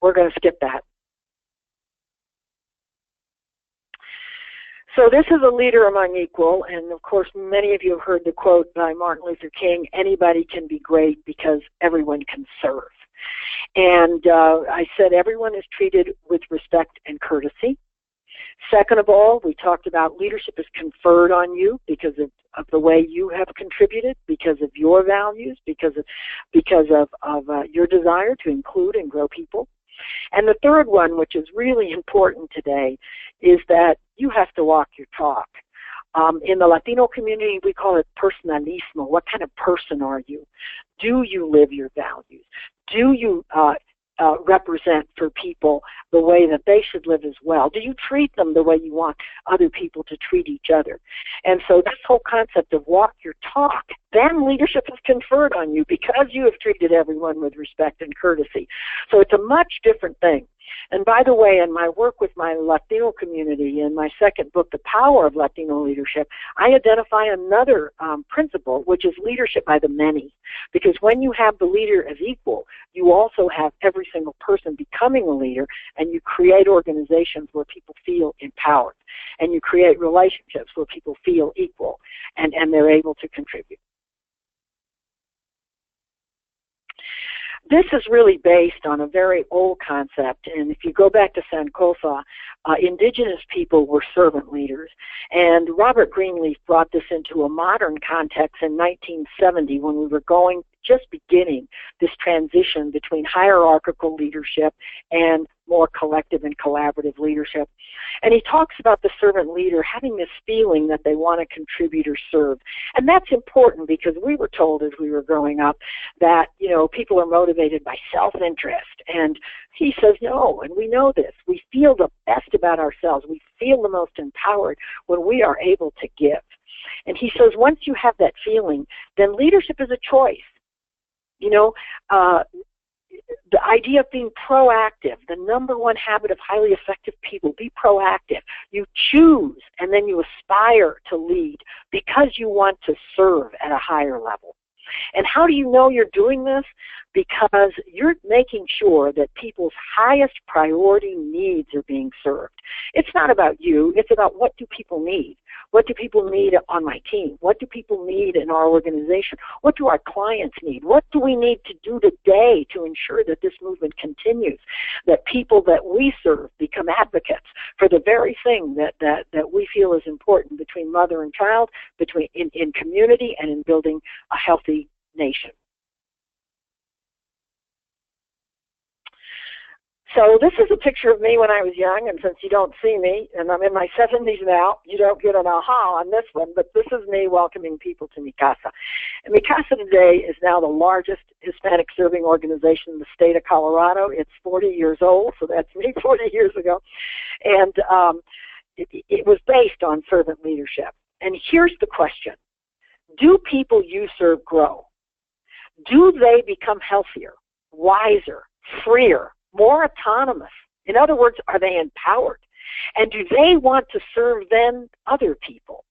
We're going to skip that. So this is a leader among equal, and of course many of you have heard the quote by Martin Luther King, anybody can be great because everyone can serve. And I said everyone is treated with respect and courtesy. Second of all, we talked about leadership is conferred on you because of the way you have contributed, because of your values, because of your desire to include and grow people. And the third one, which is really important today, is that you have to walk your talk. In the Latino community, we call it personalismo. What kind of person are you? Do you live your values? Do you represent for people the way that they should live as well? Do you treat them the way you want other people to treat each other? And so this whole concept of walk your talk, then leadership is conferred on you because you have treated everyone with respect and courtesy. So it's a much different thing. And by the way, in my work with my Latino community, in my second book, The Power of Latino Leadership, I identify another principle, which is leadership by the many. Because when you have the leader as equal, you also have every single person becoming a leader, and you create organizations where people feel empowered. And you create relationships where people feel equal, and they're able to contribute. This is really based on a very old concept, and if you go back to Sankofa, indigenous people were servant leaders, and Robert Greenleaf brought this into a modern context in 1970 when we were just beginning this transition between hierarchical leadership and more collective and collaborative leadership. And he talks about the servant leader having this feeling that they want to contribute or serve. And that's important because we were told as we were growing up that, you know, people are motivated by self-interest. And he says no, and we know this. We feel the best about ourselves. We feel the most empowered when we are able to give. And he says once you have that feeling, then leadership is a choice. You know, the idea of being proactive, the number one habit of highly effective people, be proactive. You choose and then you aspire to lead because you want to serve at a higher level. And how do you know you're doing this? Because you're making sure that people's highest priority needs are being served. It's not about you, it's about what do people need. What do people need on my team? What do people need in our organization? What do our clients need? What do we need to do today to ensure that this movement continues, that people that we serve become advocates for the very thing that we feel is important between mother and child, in community, and in building a healthy nation. So this is a picture of me when I was young, and since you don't see me, and I'm in my 70s now, you don't get an aha on this one, but this is me welcoming people to Mi Casa. And Mi Casa today is now the largest Hispanic serving organization in the state of Colorado. It's 40 years old, so that's me 40 years ago. And it was based on servant leadership. And here's the question. Do people you serve grow? Do they become healthier, wiser, freer, more autonomous? In other words, are they empowered? And do they want to serve then other people?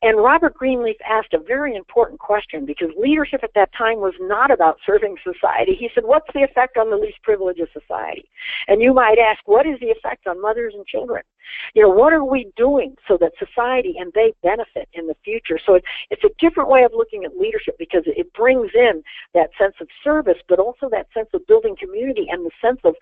And Robert Greenleaf asked a very important question, because leadership at that time was not about serving society. He said, what's the effect on the least privileged of society? And you might ask, what is the effect on mothers and children? You know, what are we doing so that society and they benefit in the future? So it's a different way of looking at leadership, because it brings in that sense of service, but also that sense of building community and the sense of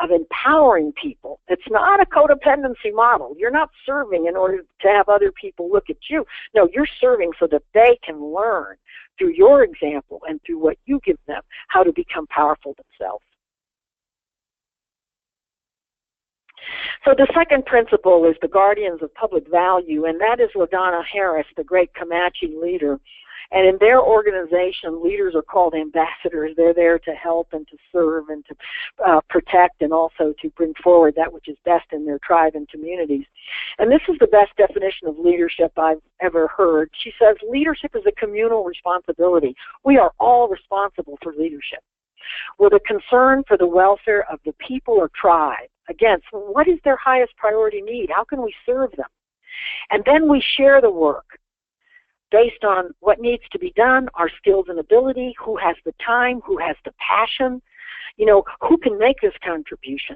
empowering people. It's not a codependency model. You're not serving in order to have other people look at you. No, you're serving so that they can learn through your example and through what you give them how to become powerful themselves. So the second principle is the guardians of public value, and that is LaDonna Harris, the great Comanche leader. And in their organization, leaders are called ambassadors. They're there to help and to serve and to protect, and also to bring forward that which is best in their tribe and communities. And this is the best definition of leadership I've ever heard. She says, leadership is a communal responsibility. We are all responsible for leadership, with a concern for the welfare of the people or tribe. Again, so what is their highest priority need? How can we serve them? And then we share the work based on what needs to be done, our skills and ability, who has the time, who has the passion, you know, who can make this contribution.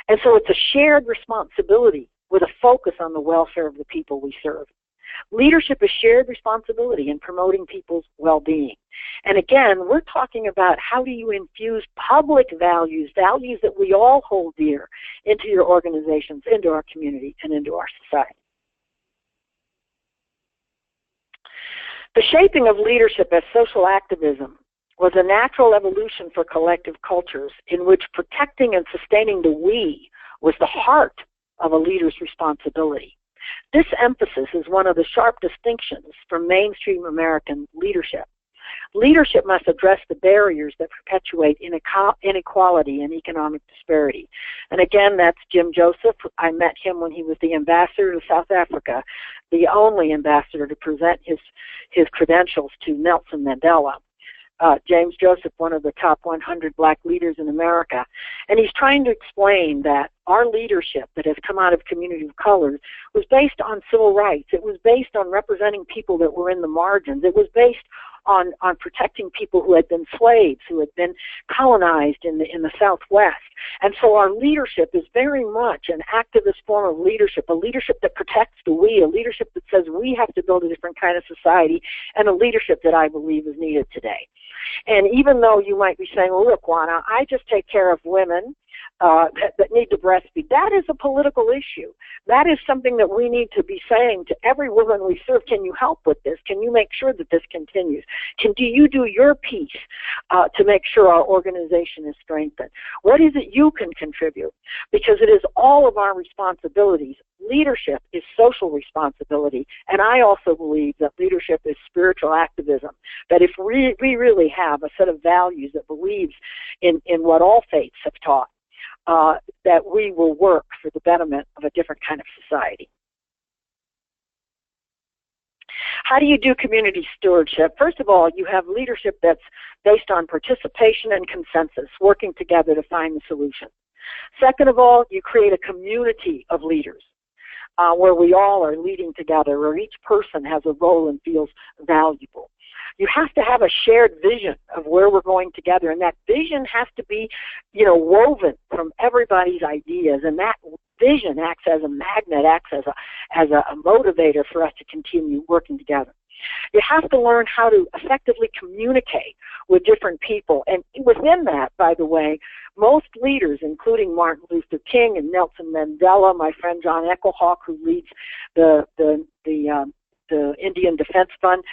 And so it's a shared responsibility with a focus on the welfare of the people we serve. Leadership is shared responsibility in promoting people's well-being. And again, we're talking about how do you infuse public values, values that we all hold dear, into your organizations, into our community, and into our society. The shaping of leadership as social activism was a natural evolution for collective cultures in which protecting and sustaining the we was the heart of a leader's responsibility. This emphasis is one of the sharp distinctions from mainstream American leadership. Leadership must address the barriers that perpetuate inequality and economic disparity. And again, that's Jim Joseph. I met him when he was the ambassador to South Africa, the only ambassador to present his credentials to Nelson Mandela. James Joseph, one of the top 100 black leaders in America. And he's trying to explain that our leadership that has come out of community of color was based on civil rights. It was based on representing people that were in the margins. It was based on protecting people who had been slaves, who had been colonized in the Southwest. And so our leadership is very much an activist form of leadership, a leadership that protects the we, a leadership that says we have to build a different kind of society, and a leadership that I believe is needed today. And even though you might be saying, well, look, Juana, I just take care of women that need to breastfeed. That is a political issue. That is something that we need to be saying to every woman we serve. Can you help with this? Can you make sure that this continues? Do you do your piece to make sure our organization is strengthened? What is it you can contribute? Because it is all of our responsibilities. Leadership is social responsibility, and I also believe that leadership is spiritual activism, that if we really have a set of values that believes in what all faiths have taught, that we will work for the betterment of a different kind of society. How do you do community stewardship? First of all, you have leadership that's based on participation and consensus, working together to find the solution. Second of all, you create a community of leaders where we all are leading together, where each person has a role and feels valuable. You have to have a shared vision of where we're going together, and that vision has to be, woven from everybody's ideas, and that vision acts as a magnet, acts as a motivator for us to continue working together. You have to learn how to effectively communicate with different people. And within that, by the way, most leaders, including Martin Luther King and Nelson Mandela, my friend John Eckelhawk, who leads the Indian Defense Fund,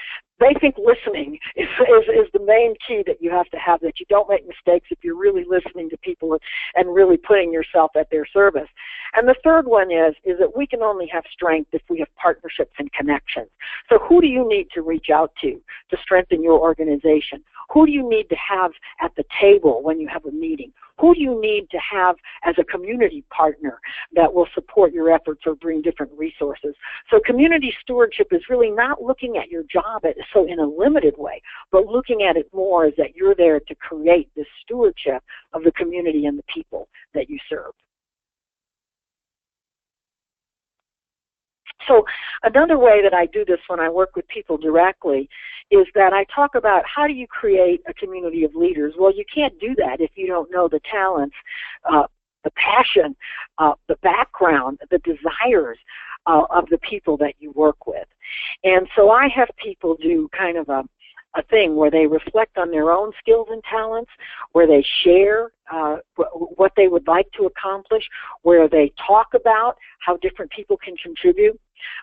they think listening is the main key that you have to have, that you don't make mistakes if you're really listening to people and really putting yourself at their service. And the third one is that we can only have strength if we have partnerships and connections. So who do you need to reach out to strengthen your organization? Who do you need to have at the table when you have a meeting? Who do you need to have as a community partner that will support your efforts or bring different resources? So community stewardship is really not looking at your job so in a limited way, but looking at it more as that you're there to create this stewardship of the community and the people that you serve. So another way that I do this when I work with people directly is that I talk about how do you create a community of leaders. Well, you can't do that if you don't know the talents, the passion, the background, the desires of the people that you work with. And so I have people do kind of a thing where they reflect on their own skills and talents, where they share what they would like to accomplish, where they talk about how different people can contribute.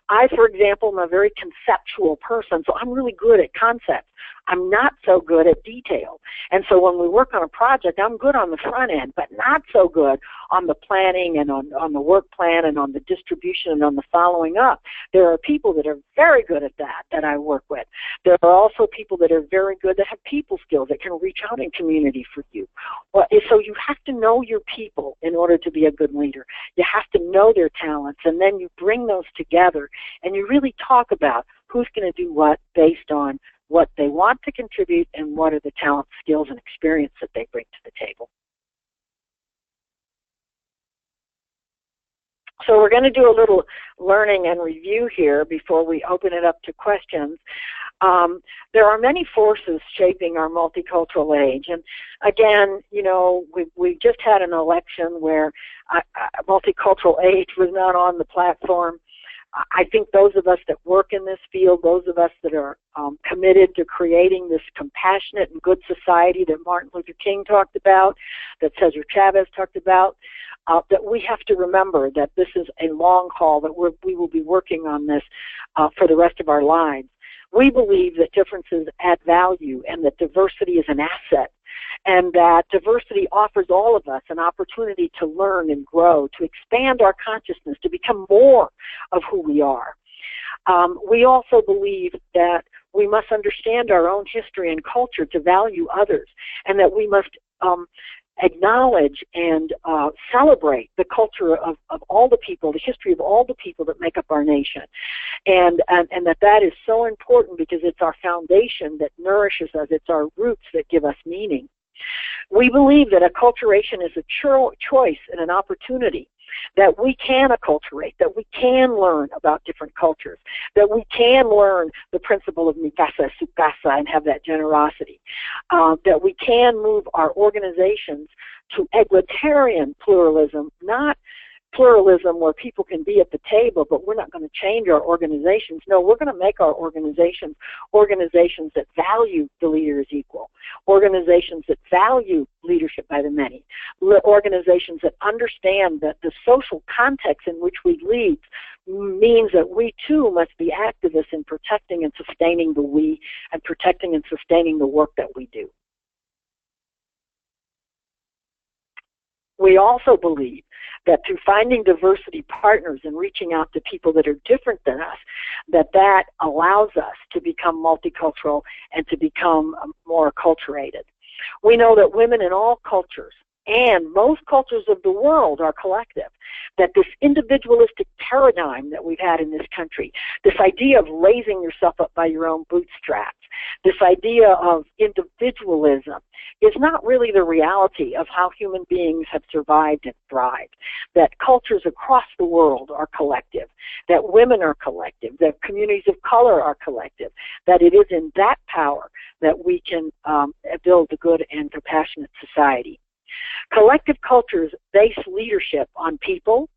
I, for example, am a very conceptual person, so I'm really good at concepts. I'm not so good at detail. And so when we work on a project, I'm good on the front end, but not so good on the planning and on the work plan and on the distribution and on the following up. There are people that are very good at that I work with. There are also people that are very good that have people skills that can reach out in community for you. So you have to know your people in order to be a good leader. You have to know their talents, and then you bring those together and you really talk about who's going to do what based on what they want to contribute and what are the talents, skills, and experience that they bring to the table. So we're going to do a little learning and review here before we open it up to questions. There are many forces shaping our multicultural age. And again, you know, we just had an election where multicultural age was not on the platform. I think those of us that work in this field, those of us that are committed to creating this compassionate and good society that Martin Luther King talked about, that Cesar Chavez talked about, that we have to remember that this is a long haul, that we will be working on this for the rest of our lives. We believe that differences add value and that diversity is an asset, and that diversity offers all of us an opportunity to learn and grow, to expand our consciousness, to become more of who we are. We also believe that we must understand our own history and culture to value others, and that we must acknowledge and celebrate the culture of all the people, the history of all the people that make up our nation. And that is so important because it's our foundation that nourishes us. It's our roots that give us meaning. We believe that acculturation is a choice and an opportunity, that we can acculturate, that we can learn about different cultures, that we can learn the principle of mi casa, su casa, and have that generosity, that we can move our organizations to egalitarian pluralism, not pluralism where people can be at the table, but we're not going to change our organizations. No, we're going to make our organizations that value the leader as equal, organizations that value leadership by the many, organizations that understand that the social context in which we lead means that we too must be activists in protecting and sustaining the we and protecting and sustaining the work that we do. We also believe that through finding diversity partners and reaching out to people that are different than us, that allows us to become multicultural and to become more acculturated. We know that women in all cultures and most cultures of the world are collective, that this individualistic paradigm that we've had in this country, this idea of raising yourself up by your own bootstraps, this idea of individualism is not really the reality of how human beings have survived and thrived, that cultures across the world are collective, that women are collective, that communities of color are collective, that it is in that power that we can build a good and compassionate society. Collective cultures base leadership on people,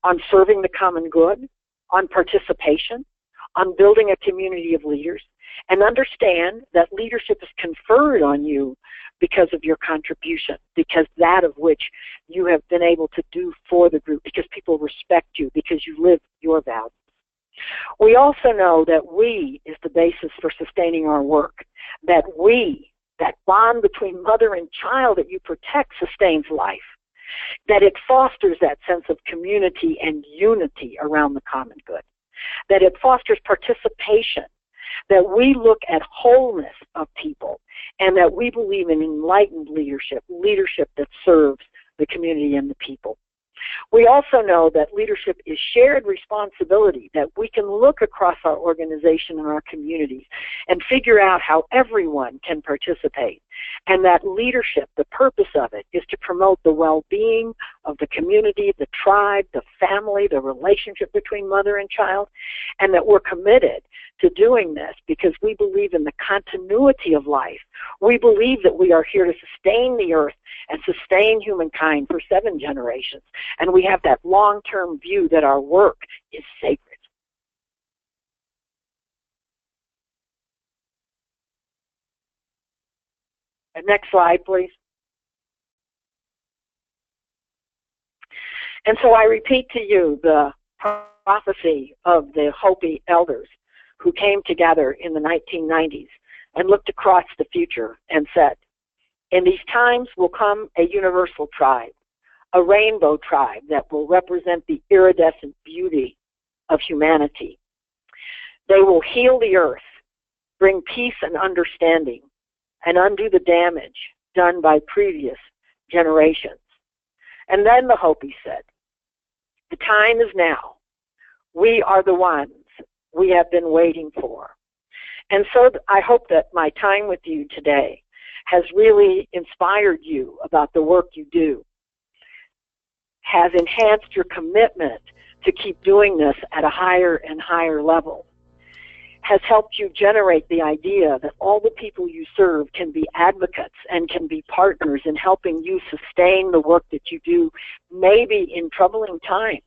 on serving the common good, on participation, on building a community of leaders, and understand that leadership is conferred on you because of your contribution, because that of which you have been able to do for the group, because people respect you, because you live your values. We also know that we is the basis for sustaining our work, that we, that bond between mother and child that you protect, sustains life, that it fosters that sense of community and unity around the common good, that it fosters participation, that we look at wholeness of people, and that we believe in enlightened leadership, leadership that serves the community and the people. We also know that leadership is shared responsibility, that we can look across our organization and our communities and figure out how everyone can participate, and that leadership, the purpose of it, is to promote the well-being of the community, the tribe, the family, the relationship between mother and child, and that we're committed to doing this because we believe in the continuity of life. We believe that we are here to sustain the earth and sustain humankind for 7 generations. And we have that long-term view that our work is sacred. And next slide, please. And so I repeat to you the prophecy of the Hopi elders who came together in the 1990s and looked across the future and said, in these times will come a universal tribe, a rainbow tribe that will represent the iridescent beauty of humanity. They will heal the earth, bring peace and understanding, and undo the damage done by previous generations. And then the Hopi said, the time is now. We are the ones we have been waiting for. And so I hope that my time with you today has really inspired you about the work you do, has enhanced your commitment to keep doing this at a higher and higher level, has helped you generate the idea that all the people you serve can be advocates and can be partners in helping you sustain the work that you do, maybe in troubling times,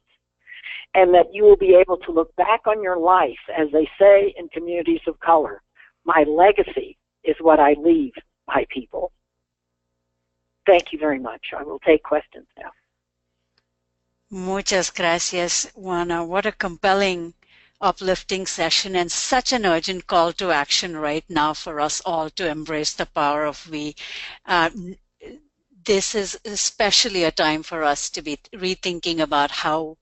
and that you will be able to look back on your life, as they say in communities of color, my legacy is what I leave my people. Thank you very much. I will take questions now. Muchas gracias, Juana. What a compelling, uplifting session and such an urgent call to action right now for us all to embrace the power of we. This is especially a time for us to be rethinking about how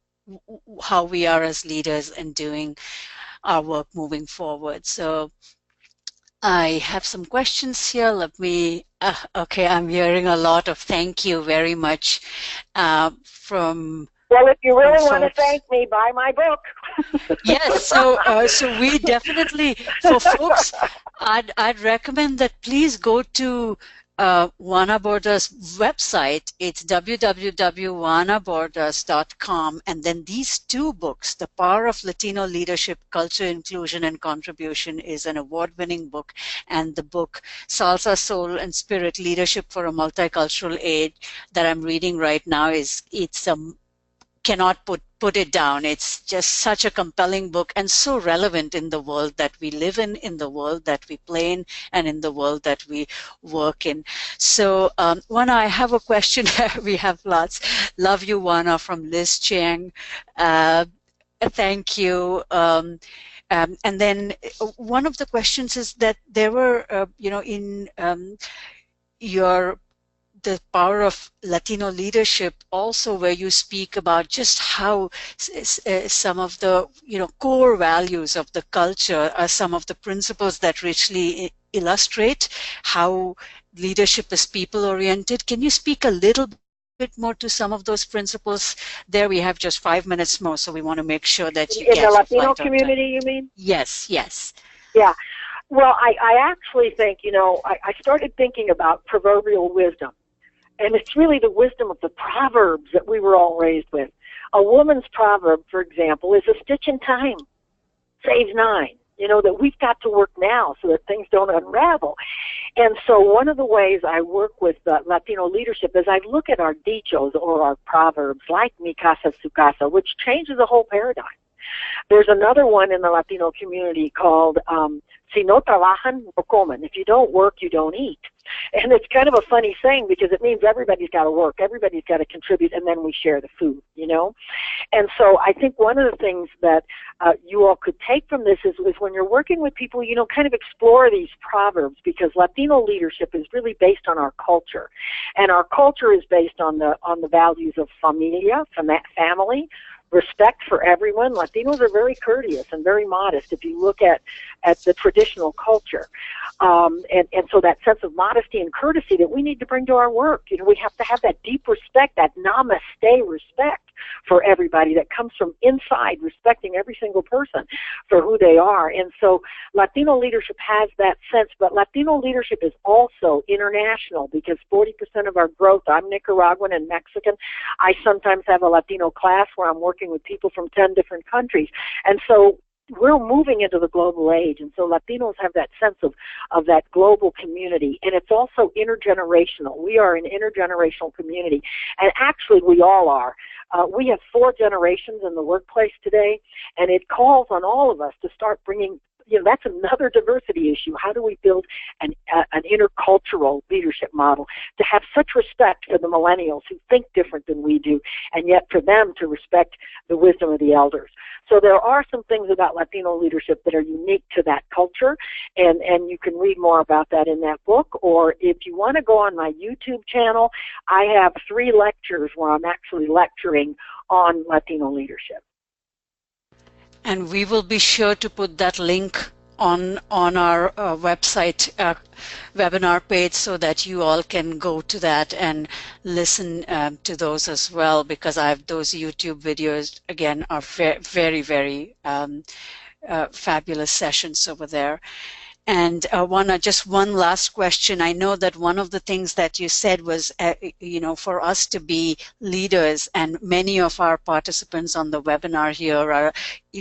we are as leaders and doing our work moving forward. So I have some questions here. Let me, okay, I'm hearing a lot of thank you very much from well, if you really want to thank me, buy my book. Yes, so we definitely, for folks, I'd recommend that please go to Juana Bordas' website. It's www.juanabordas.com, and then these 2 books, The Power of Latino Leadership, Culture, Inclusion, and Contribution is an award-winning book, and the book Salsa, Soul, and Spirit, Leadership for a Multicultural Age that I'm reading right now cannot put it down. It's just such a compelling book and so relevant in the world that we live in the world that we play in, and in the world that we work in. So, Juana, I have a question. We have lots. Love you, Juana, from Liz Chiang. Thank you. And then one of the questions is that there were, in the power of Latino leadership also, where you speak about just how some of the core values of the culture are some of the principles that richly illustrate how leadership is people oriented. Can you speak a little bit more to some of those principles? There we have just 5 minutes more, so we want to make sure that you in the Latino community, you mean? Yes. Yeah. Well, I actually think, I started thinking about proverbial wisdom. And it's really the wisdom of the proverbs that we were all raised with. A woman's proverb, for example, is a stitch in time saves 9. That we've got to work now so that things don't unravel. And so one of the ways I work with Latino leadership is I look at our dichos or our proverbs like mi casa su casa, which changes the whole paradigm. There's another one in the Latino community called si no trabajan, no comen. If you don't work, you don't eat. And it's kind of a funny saying because it means everybody's got to work, everybody's got to contribute, and then we share the food, you know? And so I think one of the things that you all could take from this is when you're working with people, you know, kind of explore these proverbs, because Latino leadership is really based on our culture. And our culture is based on the values of familia, family, respect for everyone. Latinos are very courteous and very modest if you look at the traditional culture. And so that sense of modesty and courtesy that we need to bring to our work. You know, we have to have that deep respect, that namaste respect for everybody that comes from inside, respecting every single person for who they are. And so Latino leadership has that sense, but Latino leadership is also international because 40% of our growth, I'm Nicaraguan and Mexican. I sometimes have a Latino class where I'm working with people from 10 different countries. And so we're moving into the global age, and so Latinos have that sense of that global community, and it's also intergenerational. We are an intergenerational community, and actually we all are. We have 4 generations in the workplace today, and it calls on all of us to start bringing, you know, that's another diversity issue. How do we build an intercultural leadership model to have such respect for the millennials who think different than we do, and yet for them to respect the wisdom of the elders? So there are some things about Latino leadership that are unique to that culture, and you can read more about that in that book. Or if you want to go on my YouTube channel, I have 3 lectures where I'm actually lecturing on Latino leadership. And we will be sure to put that link on our website webinar page so that you all can go to that and listen to those as well, because I have those YouTube videos, again, are very, very fabulous sessions over there. And Juana, just one last question. I know that one of the things that you said was, you know, for us to be leaders, and many of our participants on the webinar here are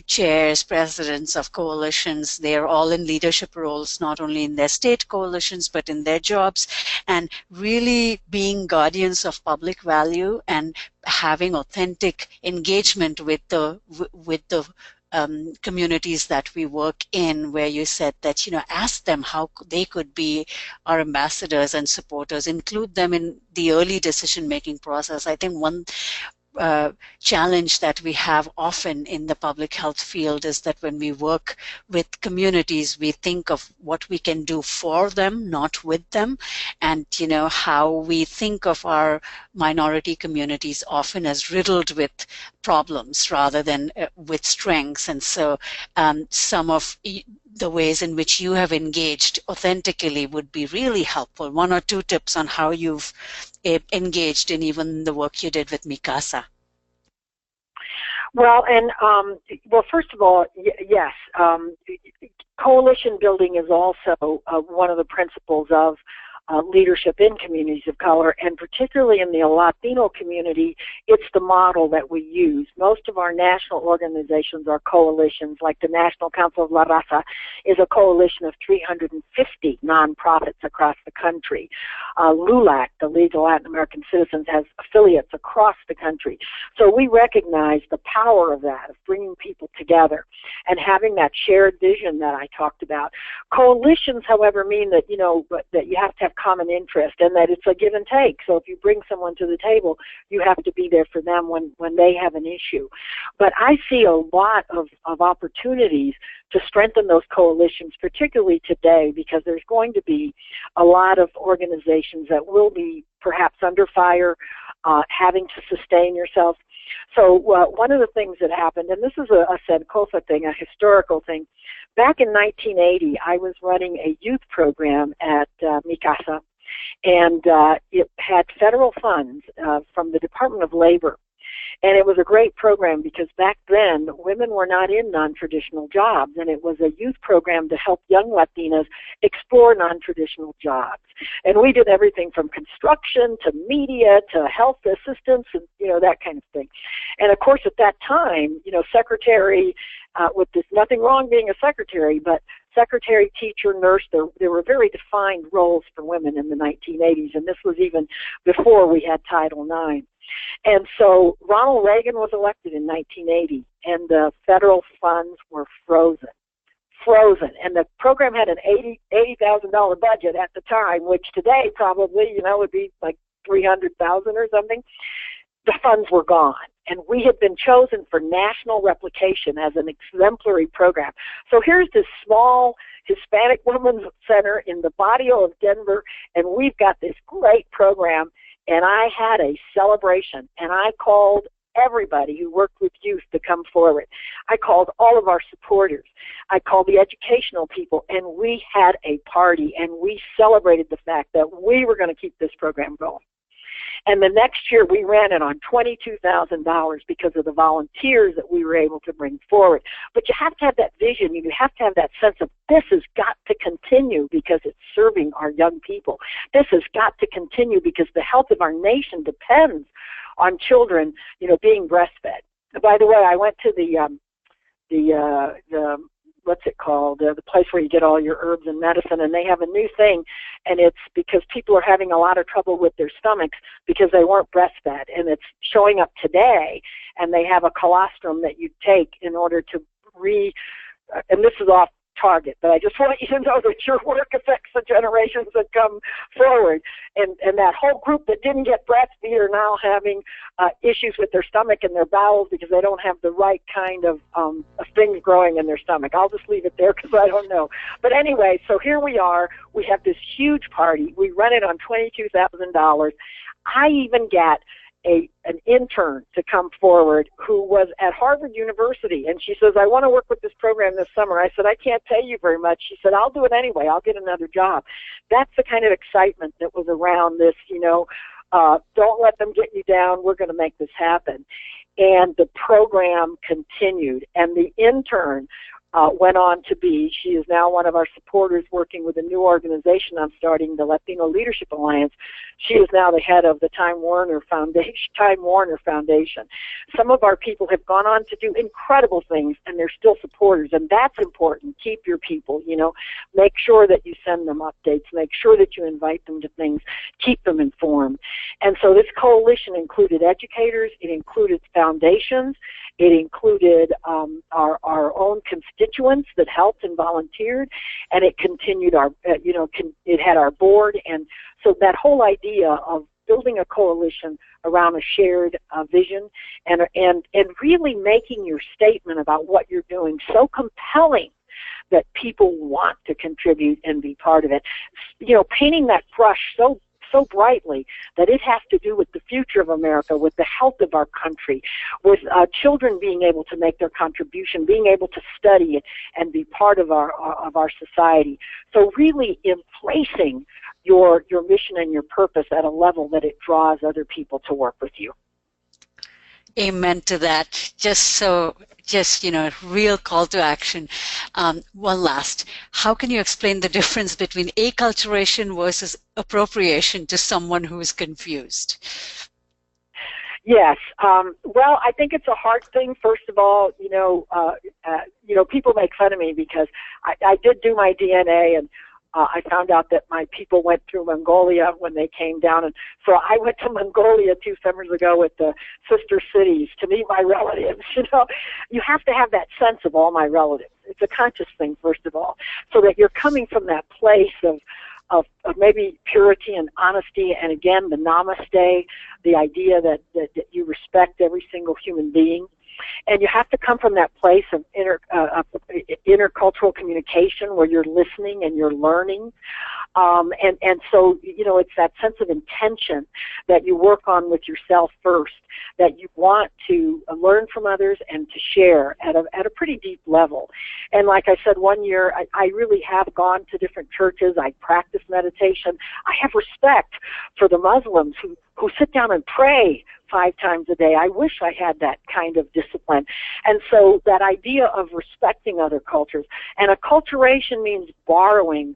chairs, presidents of coalitions. They're all in leadership roles, not only in their state coalitions, but in their jobs, and really being guardians of public value and having authentic engagement with the communities that we work in, where you said that, you know, ask them how they could be our ambassadors and supporters, include them in the early decision-making process. I think one challenge that we have often in the public health field is that when we work with communities, we think of what we can do for them, not with them. And, you know, how we think of our minority communities often as riddled with problems rather than with strengths. And so some of the ways in which you have engaged authentically would be really helpful. 1 or 2 tips on how you've engaged in even the work you did with Mi Casa. Well, and well, first of all, yes, coalition building is also one of the principles of leadership in communities of color, and particularly in the Latino community, it's the model that we use. Most of our national organizations are coalitions, like the National Council of La Raza is a coalition of 350 nonprofits across the country. LULAC, the League of Latin American Citizens, has affiliates across the country. So we recognize the power of that, of bringing people together and having that shared vision that I talked about. Coalitions, however, mean that, you know, that you have to have common interest, and that it's a give and take. So if you bring someone to the table, you have to be there for them when they have an issue. But I see a lot of opportunities to strengthen those coalitions, particularly today, because there's going to be a lot of organizations that will be perhaps under fire, having to sustain yourself. So one of the things that happened, and this is a Sencosa thing, a historical thing, back in 1980, I was running a youth program at Mi Casa, and it had federal funds from the Department of Labor. And it was a great program because back then, women were not in non-traditional jobs, and it was a youth program to help young Latinas explore non-traditional jobs. And we did everything from construction to media to health assistance and, you know, that kind of thing. And, of course, at that time, you know, secretary, there's nothing wrong being a secretary, but secretary, teacher, nurse. There were very defined roles for women in the 1980s, and this was even before we had Title IX. And so Ronald Reagan was elected in 1980, and the federal funds were frozen. And the program had an $80,000 budget at the time, which today probably, would be like $300,000 or something. The funds were gone, and we had been chosen for national replication as an exemplary program. So here's this small Hispanic Women's Center in the barrio of Denver, and we've got this great program, and I had a celebration, and I called everybody who worked with youth to come forward. I called all of our supporters. I called the educational people, and we had a party, and we celebrated the fact that we were going to keep this program going. And the next year we ran it on $22,000 because of the volunteers that we were able to bring forward. But you have to have that vision. You have to have that sense of this has got to continue because it's serving our young people. This has got to continue because the health of our nation depends on children, being breastfed. By the way, I went to the what's it called, the place where you get all your herbs and medicine, and they have a new thing, and it's because people are having a lot of trouble with their stomachs because they weren't breastfed, and it's showing up today, and they have a colostrum that you take in order to and this is off target, but I just want you to know that your work affects the generations that come forward. And that whole group that didn't get breastfeed are now having issues with their stomach and their bowels because they don't have the right kind of things growing in their stomach. I'll just leave it there because I don't know. But anyway, so here we are. We have this huge party. We run it on $22,000. I even got an intern to come forward who was at Harvard University, and she says, I want to work with this program this summer. I said, I can't pay you very much. She said, I'll do it anyway. I'll get another job. That's the kind of excitement that was around this, don't let them get you down. We're going to make this happen. And the program continued, and the intern went on to she is now one of our supporters working with a new organization I'm starting, the Latino Leadership Alliance. She is now the head of the Time Warner Foundation. Some of our people have gone on to do incredible things, and they're still supporters, and that's important. Keep your people, make sure that you send them updates, make sure that you invite them to things, keep them informed. And so this coalition included educators, it included foundations, it included our own constituents that helped and volunteered, and it continued it had our board. And so that whole idea of building a coalition around a shared vision and really making your statement about what you're doing so compelling that people want to contribute and be part of it. Painting that brush so brightly that it has to do with the future of America, with the health of our country, with children being able to make their contribution, being able to study it and be part of our society. So really embracing your mission and your purpose at a level that it draws other people to work with you. Amen to that. Just a real call to action. One last, how can you explain the difference between acculturation versus appropriation to someone who is confused? Yes. Well, I think it's a hard thing. First of all, people make fun of me because I did do my DNA, and I found out that my people went through Mongolia when they came down, and so I went to Mongolia 2 summers ago with the sister cities to meet my relatives. You have to have that sense of all my relatives. It's a conscious thing, first of all, so that you're coming from that place of maybe purity and honesty, and again, the namaste, the idea that you respect every single human being. And you have to come from that place of intercultural communication where you're listening and you're learning. And so, it's that sense of intention that you work on with yourself first, that you want to learn from others and to share at a pretty deep level. And like I said, one year, I really have gone to different churches. I practice meditation. I have respect for the Muslims who sit down and pray 5 times a day. I wish I had that kind of discipline. And so that idea of respecting other cultures, and acculturation means borrowing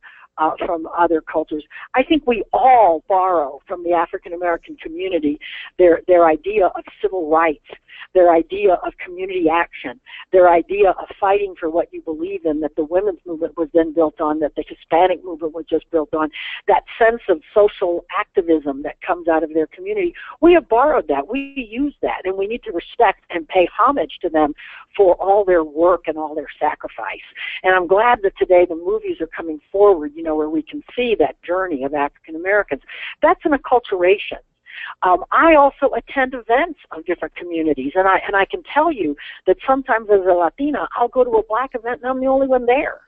from other cultures. I think we all borrow from the African American community their idea of civil rights, their idea of community action, their idea of fighting for what you believe in, that the women's movement was then built on, that the Hispanic movement was just built on, that sense of social activism that comes out of their community. We have borrowed that. We use that, and we need to respect and pay homage to them for all their work and all their sacrifice. And I'm glad that today the movies are coming forward, you know, where we can see that journey of African Americans. That's an acculturation. I also attend events of different communities, and I can tell you that sometimes as a Latina, I'll go to a black event and I'm the only one there.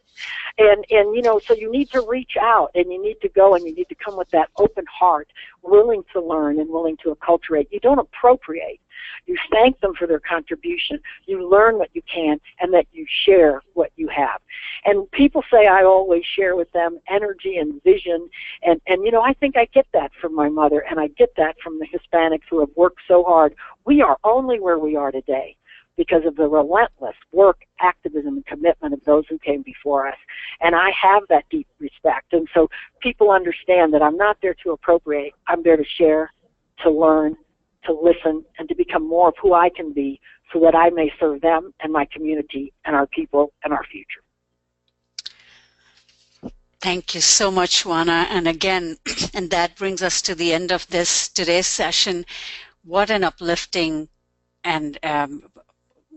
And you know, so you need to reach out, and you need to go, and you need to come with that open heart, willing to learn and willing to acculturate. You don't appropriate. You thank them for their contribution. You learn what you can, and that you share what you have. And people say I always share with them energy and vision, and you know, I think I get that from my mother, and I get that from the Hispanics who have worked so hard. We are only where we are today because of the relentless work, activism, and commitment of those who came before us. And I have that deep respect. And so people understand that I'm not there to appropriate. I'm there to share, to learn, to listen, and to become more of who I can be so that I may serve them and my community and our people and our future. Thank you so much, Juana. And again, and that brings us to the end of today's session. What an uplifting and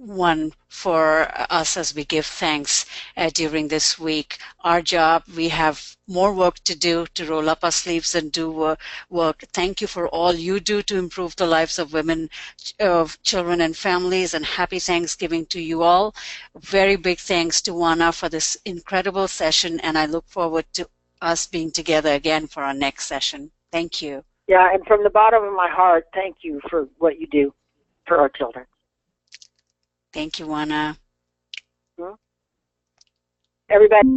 one for us as we give thanks during this week. Our job, we have more work to do, to roll up our sleeves and do work. Thank you for all you do to improve the lives of women, of children and families, and happy Thanksgiving to you all. Very big thanks to Juana for this incredible session, and I look forward to us being together again for our next session. Thank you. Yeah, and from the bottom of my heart, thank you for what you do for our children. Thank you, Juana. Everybody.